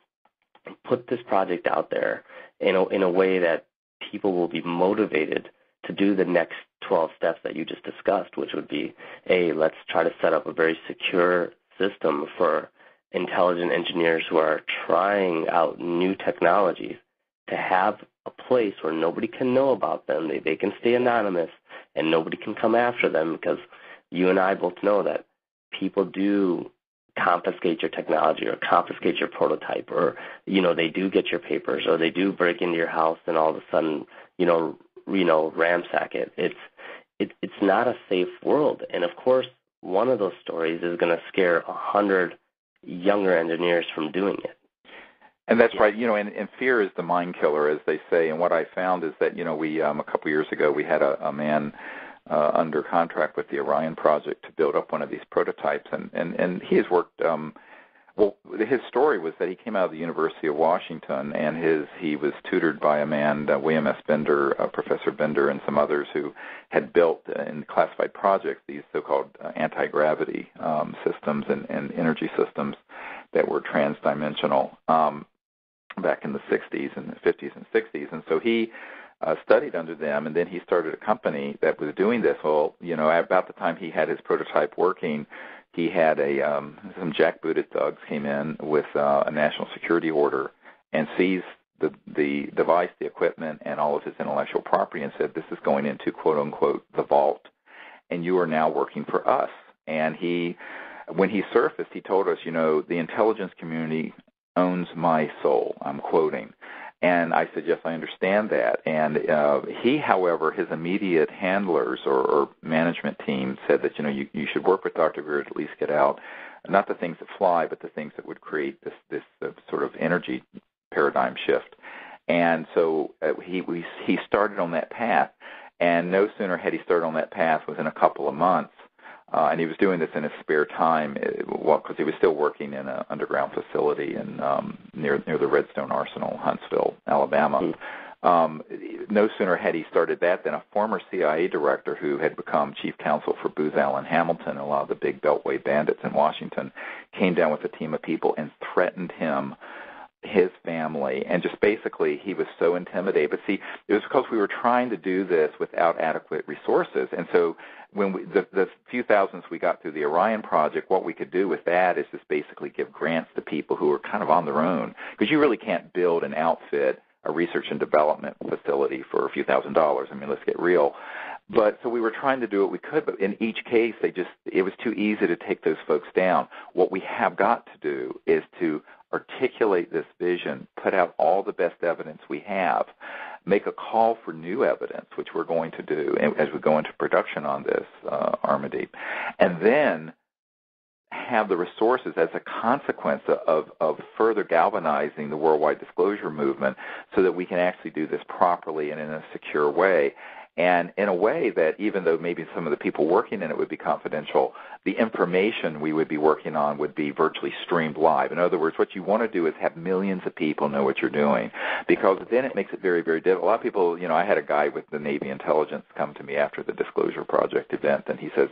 put this project out there in a way that people will be motivated to do the next 12 steps that you just discussed, which would be, let's try to set up a very secure system for intelligent engineers who are trying out new technologies to have a place where nobody can know about them. They can stay anonymous and nobody can come after them, because you and I both know that people do confiscate your technology or confiscate your prototype, or, they do get your papers, or they do break into your house and all of a sudden, ransack it. It's not a safe world. And of course, one of those stories is going to scare 100 younger engineers from doing it. And that's right. And fear is the mind killer, as they say. And what I found is that, we a couple years ago, we had a man under contract with the Orion project to build up one of these prototypes. And he has worked, his story was that he came out of the University of Washington, and he was tutored by a man, William S. Bender, Professor Bender, and some others who had built in classified projects these so-called anti-gravity systems and energy systems that were transdimensional back in the 60s and the 50s and 60s. And so he studied under them, and then he started a company that was doing this. Well, about the time he had his prototype working, he had some jackbooted thugs came in with a national security order and seized the device, the equipment, and all of his intellectual property, and said, this is going into, quote unquote, the vault, and you are now working for us. And when he surfaced, he told us, the intelligence community owns my soul. I'm quoting. And I said, yes, I understand that. And he, however, his immediate handlers or management team said that, you should work with Dr. Greer to at least get out, not the things that fly, but the things that would create this sort of energy paradigm shift. And so he started on that path. And no sooner had he started on that path within a couple of months, and he was doing this in his spare time, because he was still working in an underground facility in near the Redstone Arsenal, Huntsville, Alabama. No sooner had he started that than a former CIA director who had become chief counsel for Booz Allen Hamilton and a lot of the big Beltway bandits in Washington came down with a team of people and threatened him, his family, and just basically he was so intimidated. But see, it was because we were trying to do this without adequate resources. And so when the few thousands we got through the Orion project, what we could do with that is just basically give grants to people who are kind of on their own, because you really can't build and outfit a research and development facility for a few $1,000s. I mean, let's get real. But so we were trying to do what we could, but in each case, it was too easy to take those folks down. What we have got to do is to articulate this vision, put out all the best evidence we have, make a call for new evidence, which we're going to do as we go into production on this, Amardeep, and then have the resources as a consequence of further galvanizing the worldwide disclosure movement so that we can actually do this properly and in a secure way. And in a way that even though maybe some of the people working in it would be confidential, the information we would be working on would be virtually streamed live. In other words, what you want to do is have millions of people know what you're doing, because then it makes it very, very difficult. A lot of people, I had a guy with the Navy intelligence come to me after the Disclosure Project event, and he says,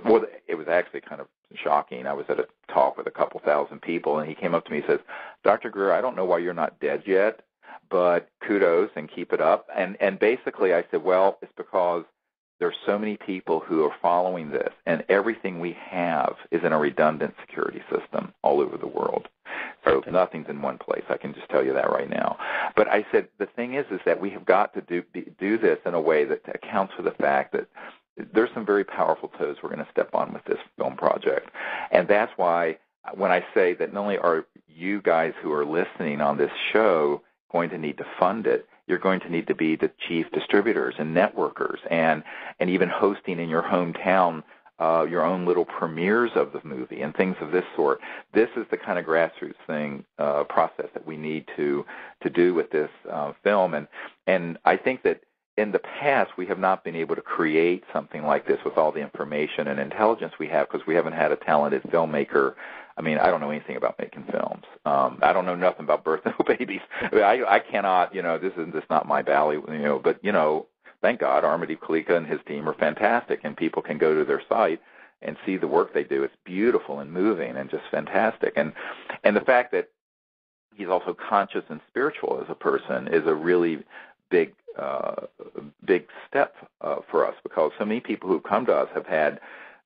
well, it was actually kind of shocking. I was at a talk with a couple thousand people, and he came up to me and says, Dr. Greer, I don't know why you're not dead yet, but kudos and keep it up. And basically I said, well, it's because there's so many people who are following this, and everything we have is in a redundant security system all over the world. So nothing's in one place. I can just tell you that right now. But I said the thing is that we have got to do this in a way that accounts for the fact that there's some very powerful toes we're going to step on with this film project. And that's why when I say that not only are you guys who are listening on this show going to need to fund it, you're going to need to be the chief distributors and networkers and even hosting in your hometown your own little premieres of the movie and things of this sort. This is the kind of grassroots process that we need to do with this film. And I think that in the past, we have not been able to create something like this with all the information and intelligence we have because we haven't had a talented filmmaker. I mean, I don't know anything about making films. I don't know nothing about birth no babies. I cannot, this is just not my valley, but, thank God Amardeep Kaleka and his team are fantastic, and people can go to their site and see the work they do. It's beautiful and moving and just fantastic. And the fact that he's also conscious and spiritual as a person is a really big step for us, because so many people who come to us have had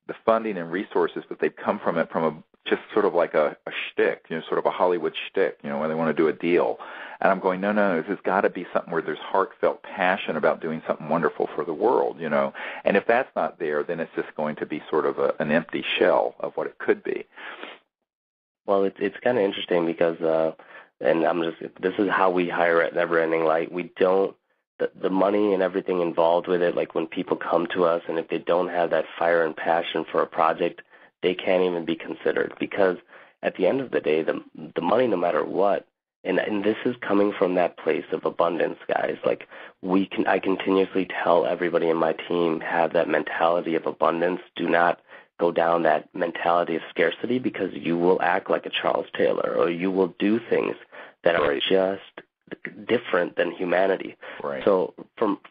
the funding and resources, but they've come from it from just sort of like a shtick, sort of a Hollywood shtick, where they want to do a deal. And I'm going, no, this has got to be something where there's heartfelt passion about doing something wonderful for the world, And if that's not there, then it's just going to be sort of an empty shell of what it could be. Well, it's kind of interesting because, this is how we hire at Neverending Light. We don't, the money and everything involved with it, like when people come to us and if they don't have that fire and passion for a project, they can't even be considered, because at the end of the day, the money, no matter what, and this is coming from that place of abundance, guys. Like I continuously tell everybody in my team, have that mentality of abundance. Do not go down that mentality of scarcity, because you will act like a Charles Taylor, or you will do things that are just different than humanity. Right. So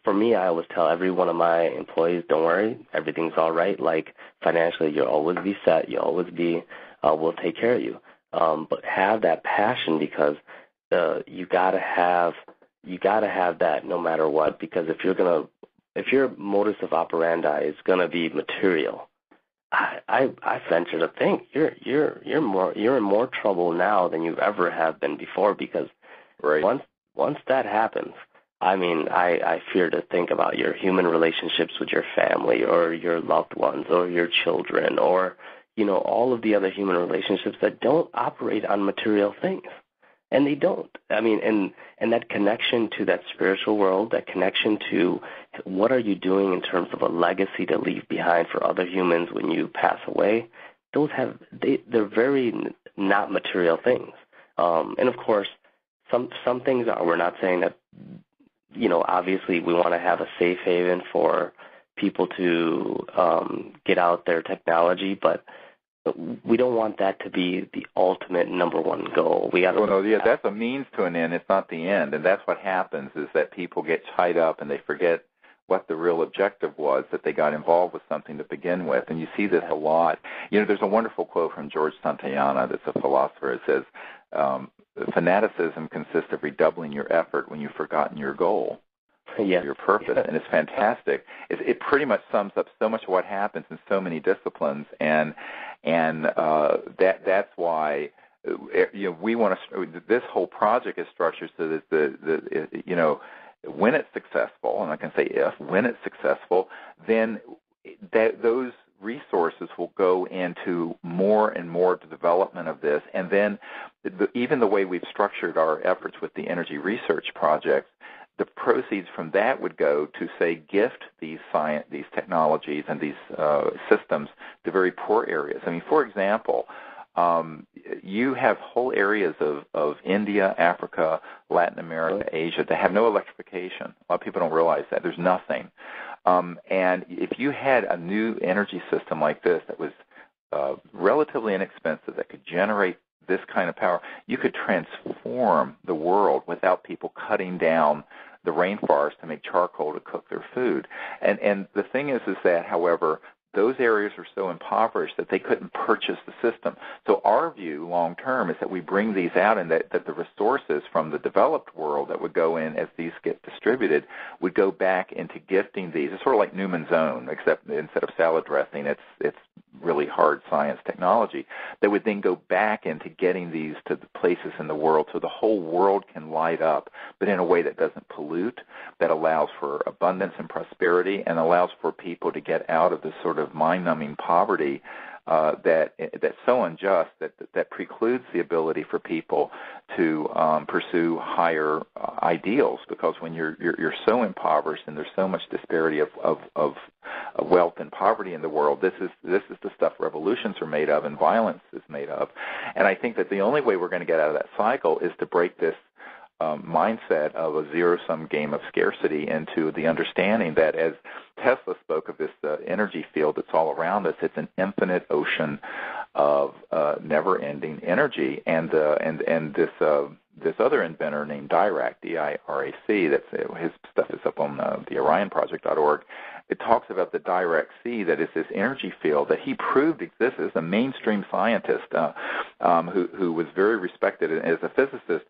for me, I always tell every one of my employees, don't worry, everything's all right. Like financially, you'll always be set. You'll always be, we'll take care of you. But have that passion, because you gotta have that no matter what. Because if your modus of operandi is gonna be material, I venture to think you're in more trouble now than you ever have been before, because right. Once that happens, I mean, I fear to think about your human relationships with your family or your loved ones or your children, or all of the other human relationships that don't operate on material things. And they don't. I mean, and that connection to that spiritual world, that connection to what are you doing in terms of a legacy to leave behind for other humans when you pass away, they're very not material things. And of course, some things are. We're not saying that, obviously we want to have a safe haven for people to get out their technology, but we don't want that to be the ultimate number one goal. That's a means to an end. It's not the end. And that's what happens, is that people get tied up and they forget what the real objective was, that they got involved with something to begin with. And you see this a lot. There's a wonderful quote from George Santayana that's a philosopher. It says, fanaticism consists of redoubling your effort when you've forgotten your goal, your purpose, and it's fantastic. It pretty much sums up so much of what happens in so many disciplines, and that's why we want to. This whole project is structured so that when it's successful, and I can say when it's successful, then those resources will go into more and more development of this. And then even the way we've structured our efforts with the energy research projects, the proceeds from that would go to, say, gift these technologies and these systems to very poor areas. I mean, for example, you have whole areas of India, Africa, Latin America, Asia that have no electrification. A lot of people don't realize that. There's nothing. And if you had a new energy system like this that was relatively inexpensive, that could generate this kind of power, you could transform the world without people cutting down the rainforest to make charcoal to cook their food. And the thing is that, however, those areas are so impoverished that they couldn't purchase the system. So our view long term is that we bring these out, and that the resources from the developed world that would go in as these get distributed would go back into gifting these. It's sort of like Newman's Own, except instead of salad dressing, it's really hard science technology that would then go back into getting these to the places in the world so the whole world can light up, but in a way that doesn't pollute, that allows for abundance and prosperity, and allows for people to get out of this sort of mind-numbing poverty that's so unjust that precludes the ability for people to pursue higher ideals. Because when you're so impoverished and there's so much disparity of wealth and poverty in the world, this is the stuff revolutions are made of and violence is made of. And I think that the only way we're going to get out of that cycle is to break this mindset of a zero-sum game of scarcity into the understanding that, as Tesla spoke of this energy field that's all around us, it's an infinite ocean of never-ending energy. And this other inventor named Dirac, D-I-R-A-C, that's his stuff is up on the OrionProject.org. It talks about the Dirac Sea, that is this energy field that he proved exists as a mainstream scientist who was very respected as a physicist.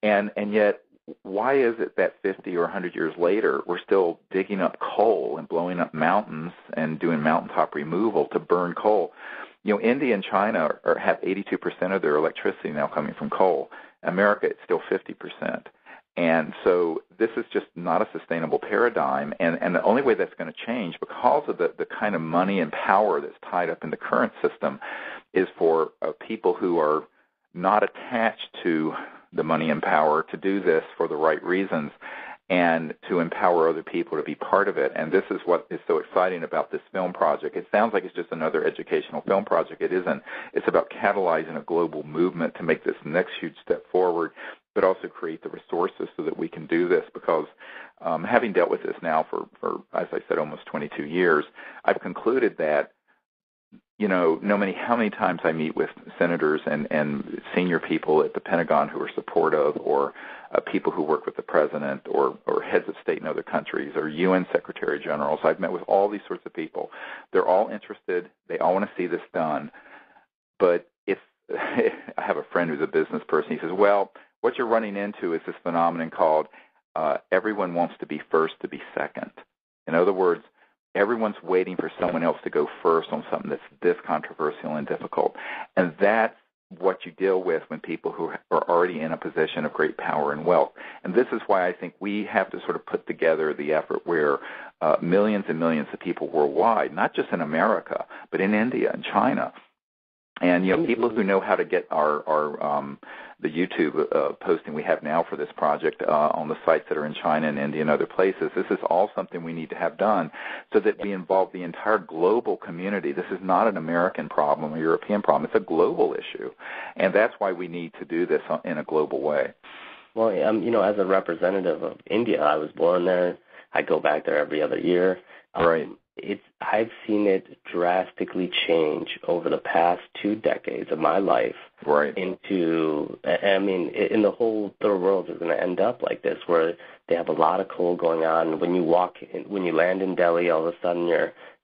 And yet, why is it that 50 or 100 years later, we're still digging up coal and blowing up mountains and doing mountaintop removal to burn coal? You know, India and China have 82% of their electricity now coming from coal. America, it's still 50%. And so this is just not a sustainable paradigm. And the only way that's going to change, because of the kind of money and power that's tied up in the current system, is for people who are not attached to the money and power to do this for the right reasons and to empower other people to be part of it. And this is what is so exciting about this film project. It sounds like it's just another educational film project. It isn't. It's about catalyzing a global movement to make this next huge step forward, but also create the resources so that we can do this. Because having dealt with this now for, as I said, almost 22 years, I've concluded that, you know, no matter how many times I meet with senators and senior people at the Pentagon who are supportive, or people who work with the president, or heads of state in other countries, or UN secretary generals, I've met with all these sorts of people. They're all interested. They all want to see this done. But if I have a friend who's a business person, he says, well, what you're running into is this phenomenon called everyone wants to be first to be second. In other words, everyone's waiting for someone else to go first on something that's this controversial and difficult. And that's what you deal with when people who are already in a position of great power and wealth. And this is why I think we have to sort of put together the effort where millions and millions of people worldwide, not just in America, but in India and China, and, you know, people who know how to get the YouTube posting we have now for this project on the sites that are in China and India and other places. This is all something we need to have done so that we involve the entire global community. This is not an American problem or European problem. It's a global issue. And that's why we need to do this in a global way. Well, you know, as a representative of India, I was born there. I go back there every other year. Right. I've seen it drastically change over the past 2 decades of my life. Right. Into, I mean, in the whole third world is going to end up like this, where they have a lot of coal going on. When you when you land in Delhi, all of a sudden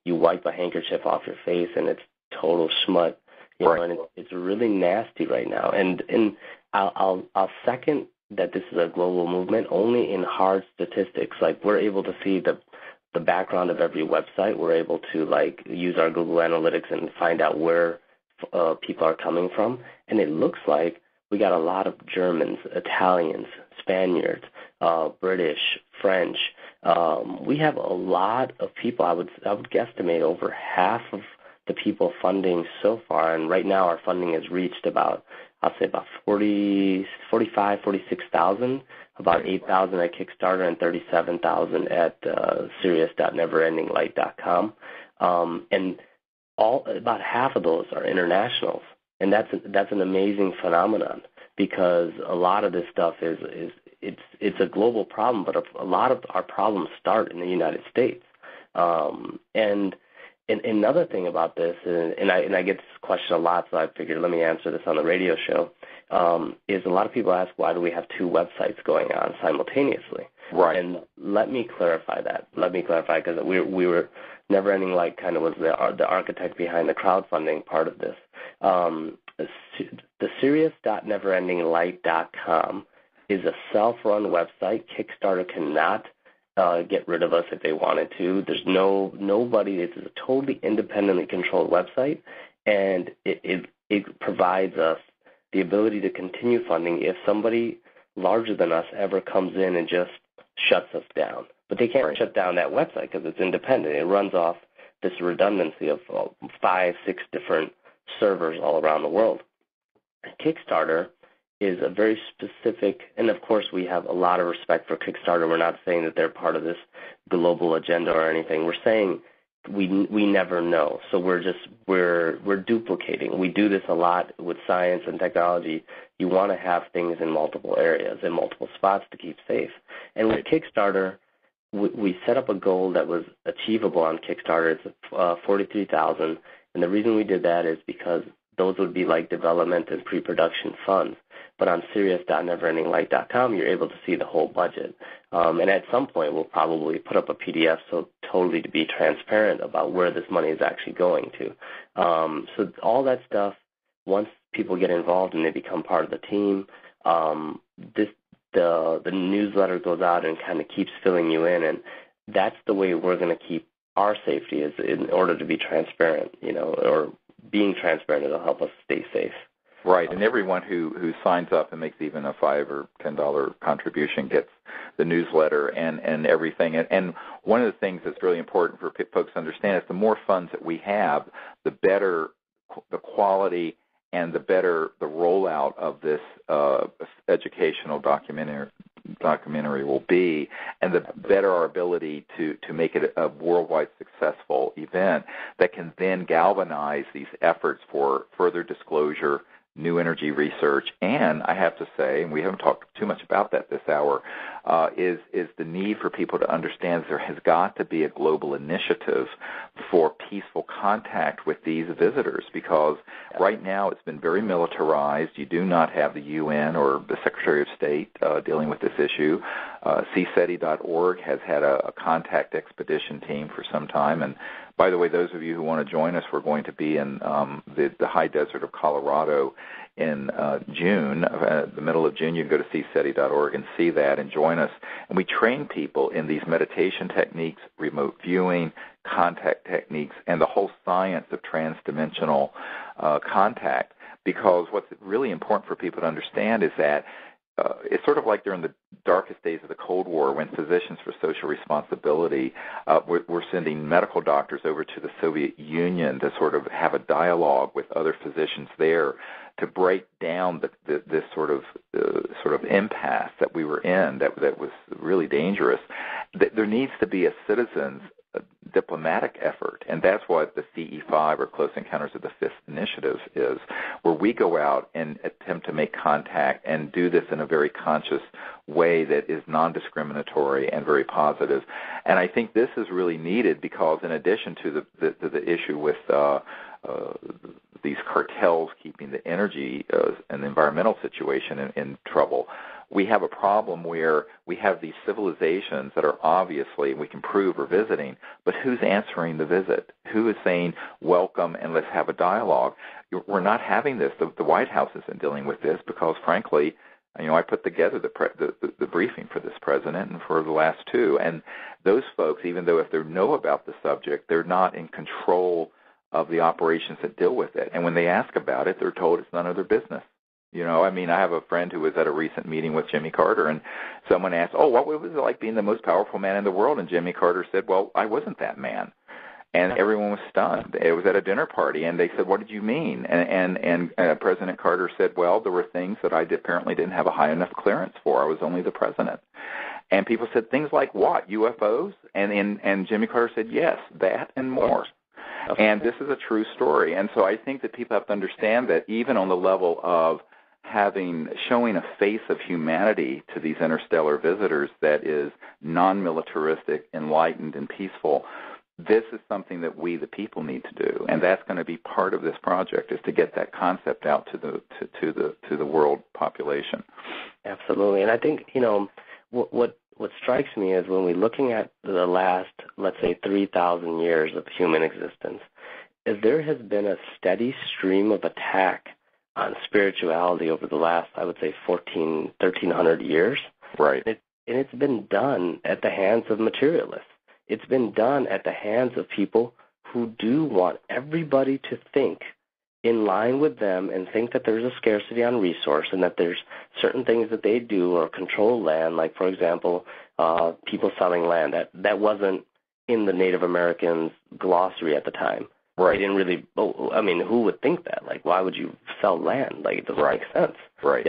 you wipe a handkerchief off your face and it's total smut. You know, and it's really nasty right now. And I'll second that this is a global movement only in hard statistics. Like, we're able to see the background of every website. We're able to, like, use our Google Analytics and find out where people are coming from. And it looks like we got a lot of Germans, Italians, Spaniards, British, French. We have a lot of people. I would guesstimate over half of the people funding so far. And right now our funding has reached about 46,000 about 8,000 at Kickstarter and 37,000 at serious.neverendinglight.com. And about half of those are internationals, and that's an amazing phenomenon, because a lot of this stuff it's a global problem, but a lot of our problems start in the United States. And another thing about this, and I get this question a lot, so I figured let me answer this on the radio show, is a lot of people ask, why do we have two websites going on simultaneously? Right. And let me clarify that. Because we were Neverending Light kind of was the architect behind the crowdfunding part of this. The serious.neverendinglight.com is a self-run website. Kickstarter cannot get rid of us if they wanted to. There's nobody. It's a totally independently controlled website, and it provides us the ability to continue funding if somebody larger than us ever comes in and just shuts us down. But they can't shut down that website because it's independent. It runs off this redundancy of 5-6 different servers all around the world. Kickstarter is a very specific, and of course we have a lot of respect for Kickstarter. We're not saying that they're part of this global agenda or anything. We're saying we never know. So we're duplicating. We do this a lot with science and technology. You want to have things in multiple areas, in multiple spots to keep safe. And with Kickstarter, we set up a goal that was achievable on Kickstarter. It's 43,000, and the reason we did that is because those would be like development and pre-production funds. But on serious.neverendinglight.com, you're able to see the whole budget. And at some point, we'll probably put up a PDF so totally to be transparent about where this money is actually going to. So all that stuff, once people get involved and they become part of the team, the newsletter goes out and kind of keeps filling you in, and that's the way we're going to keep our safety, is in order to be transparent, or being transparent. It'll help us stay safe. Right, and everyone who signs up and makes even a $5 or $10 contribution gets the newsletter and everything. And one of the things that's really important for folks to understand is the more funds that we have, the better the quality and the better the rollout of this educational documentary will be, and the better our ability to make it a worldwide successful event that can then galvanize these efforts for further disclosure, new energy research, and I have to say, and we haven't talked too much about that this hour, is the need for people to understand there has got to be a global initiative for peaceful contact with these visitors, because right now it's been very militarized. You do not have the UN or the Secretary of State dealing with this issue. CSETI.org has had a contact expedition team for some time, and by the way, those of you who want to join us, we're going to be in the high desert of Colorado in June, the middle of June. You can go to cseti.org and see that and join us. And we train people in these meditation techniques, remote viewing, contact techniques, and the whole science of transdimensional contact, because what's really important for people to understand is that it's sort of like during the darkest days of the Cold War, when Physicians for Social Responsibility were sending medical doctors over to the Soviet Union to sort of have a dialogue with other physicians there to break down this sort of impasse that we were in that was really dangerous. There needs to be a citizens' diplomatic effort, and that's what the CE5 or Close Encounters of the Fifth Initiative is, where we go out and attempt to make contact and do this in a very conscious way that is non-discriminatory and very positive. And I think this is really needed because, in addition to the issue with these cartels keeping the energy and the environmental situation in trouble, we have a problem where we have these civilizations that are obviously, we can prove, are visiting, but who's answering the visit? Who is saying, welcome and let's have a dialogue? We're not having this. The White House isn't dealing with this because, frankly, I put together the briefing for this president and for the last two, and those folks, even though if they know about the subject, they're not in control of the operations that deal with it. And when they ask about it, they're told it's none of their business. I have a friend who was at a recent meeting with Jimmy Carter, and someone asked, what was it like being the most powerful man in the world? And Jimmy Carter said, well, I wasn't that man. And everyone was stunned. It was at a dinner party, and they said, "What did you mean?" And President Carter said, "Well, there were things that I apparently didn't have a high enough clearance for. I was only the president." And people said things like, "What, UFOs?" And Jimmy Carter said, "Yes, that and more." And this is a true story. And so I think that people have to understand that even on the level of showing a face of humanity to these interstellar visitors that is non-militaristic, enlightened, and peaceful, this is something that we, the people, need to do, and that's going to be part of this project, is to get that concept out to the world population. Absolutely, and I think what strikes me is when we're looking at the last, let's say, 3,000 years of human existence, is there has been a steady stream of attack on spirituality over the last, I would say, 1,300 years. Right. And it's been done at the hands of materialists. It's been done at the hands of people who do want everybody to think in line with them and think that there's a scarcity on resource and that there's certain things that they do or control land, like, for example, people selling land. That wasn't in the Native Americans' glossary at the time. Right. They didn't really, who would think that? Like, why would you sell land? Like, it doesn't make sense. Right.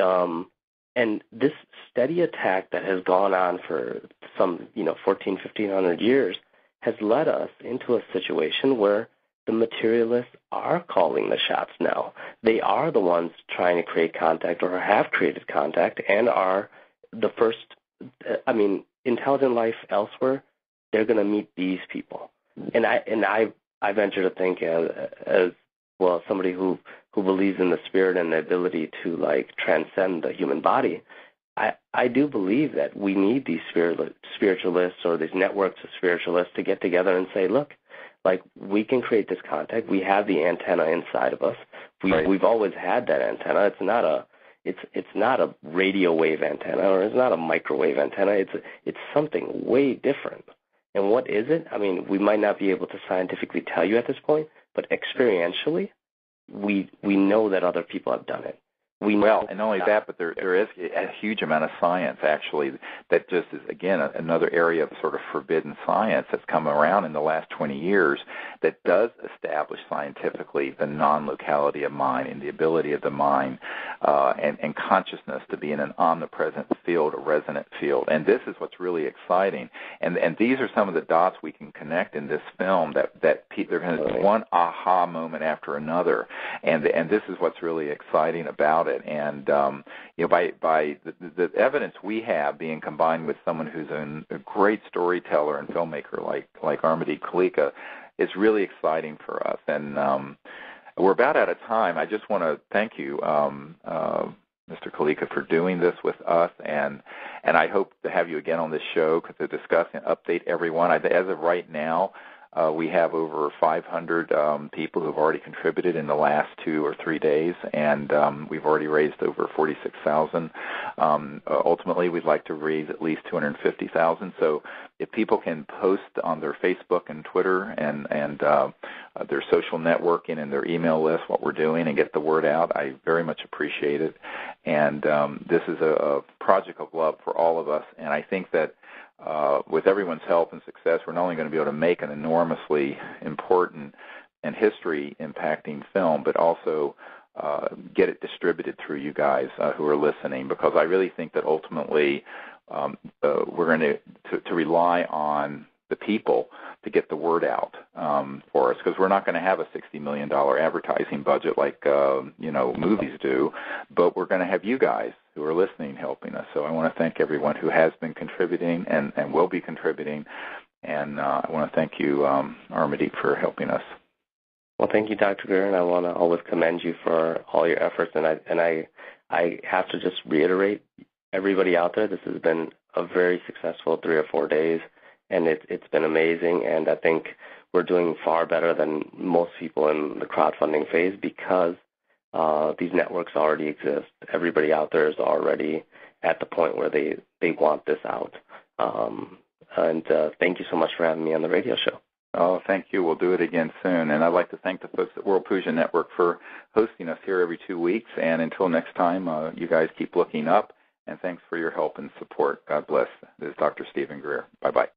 And this steady attack that has gone on for some, 1,500 years has led us into a situation where the materialists are calling the shots now. They are the ones trying to create contact or have created contact and are the first, intelligent life elsewhere, they're going to meet these people. And I venture to think as well, somebody who believes in the spirit and the ability to, like, transcend the human body, I do believe that we need these spiritualists or these networks of spiritualists to get together and say, look, like, we can create this contact. We have the antenna inside of us. We've always had that antenna. It's not a radio wave antenna, or it's not a microwave antenna. It's something way different. And what is it? I mean, we might not be able to scientifically tell you at this point, but experientially, we know that other people have done it. And not only that, but there is a huge amount of science, actually, that just is, again, another area of sort of forbidden science that's come around in the last 20 years that does establish scientifically the non-locality of mind and the ability of the mind and consciousness to be in an omnipresent field, a resonant field. And this is what's really exciting. And these are some of the dots we can connect in this film that they're going to do one aha moment after another. And this is what's really exciting about it. And by the evidence we have being combined with someone who's a great storyteller and filmmaker like Amardeep Kaleka, it's really exciting for us. And we're about out of time. I just want to thank you, Mr. Kaleka, for doing this with us, and I hope to have you again on this show to discuss and update everyone. As of right now, we have over 500 people who have already contributed in the last 2 or 3 days, and we've already raised over $46,000. Ultimately, we'd like to raise at least $250,000. So if people can post on their Facebook and Twitter and their social networking and their email list what we're doing and get the word out, I very much appreciate it. And this is a project of love for all of us, and I think that with everyone's help and success, we're not only going to be able to make an enormously important and history-impacting film, but also get it distributed through you guys who are listening, because I really think that ultimately we're going to rely on the people to get the word out for us, because we're not going to have a $60 million advertising budget like movies do, but we're going to have you guys who are listening helping us. So I want to thank everyone who has been contributing and will be contributing, and I want to thank you, Amardeep, for helping us. Well, thank you, Dr. Greer, and I want to always commend you for all your efforts. And I have to just reiterate, everybody out there, this has been a very successful 3 or 4 days, and it's been amazing. And I think we're doing far better than most people in the crowdfunding phase because these networks already exist. Everybody out there is already at the point where they want this out. And thank you so much for having me on the radio show. Oh, thank you. We'll do it again soon. And I'd like to thank the folks at World Puja Network for hosting us here every 2 weeks. And until next time, you guys keep looking up. And thanks for your help and support. God bless. This is Dr. Steven Greer. Bye-bye.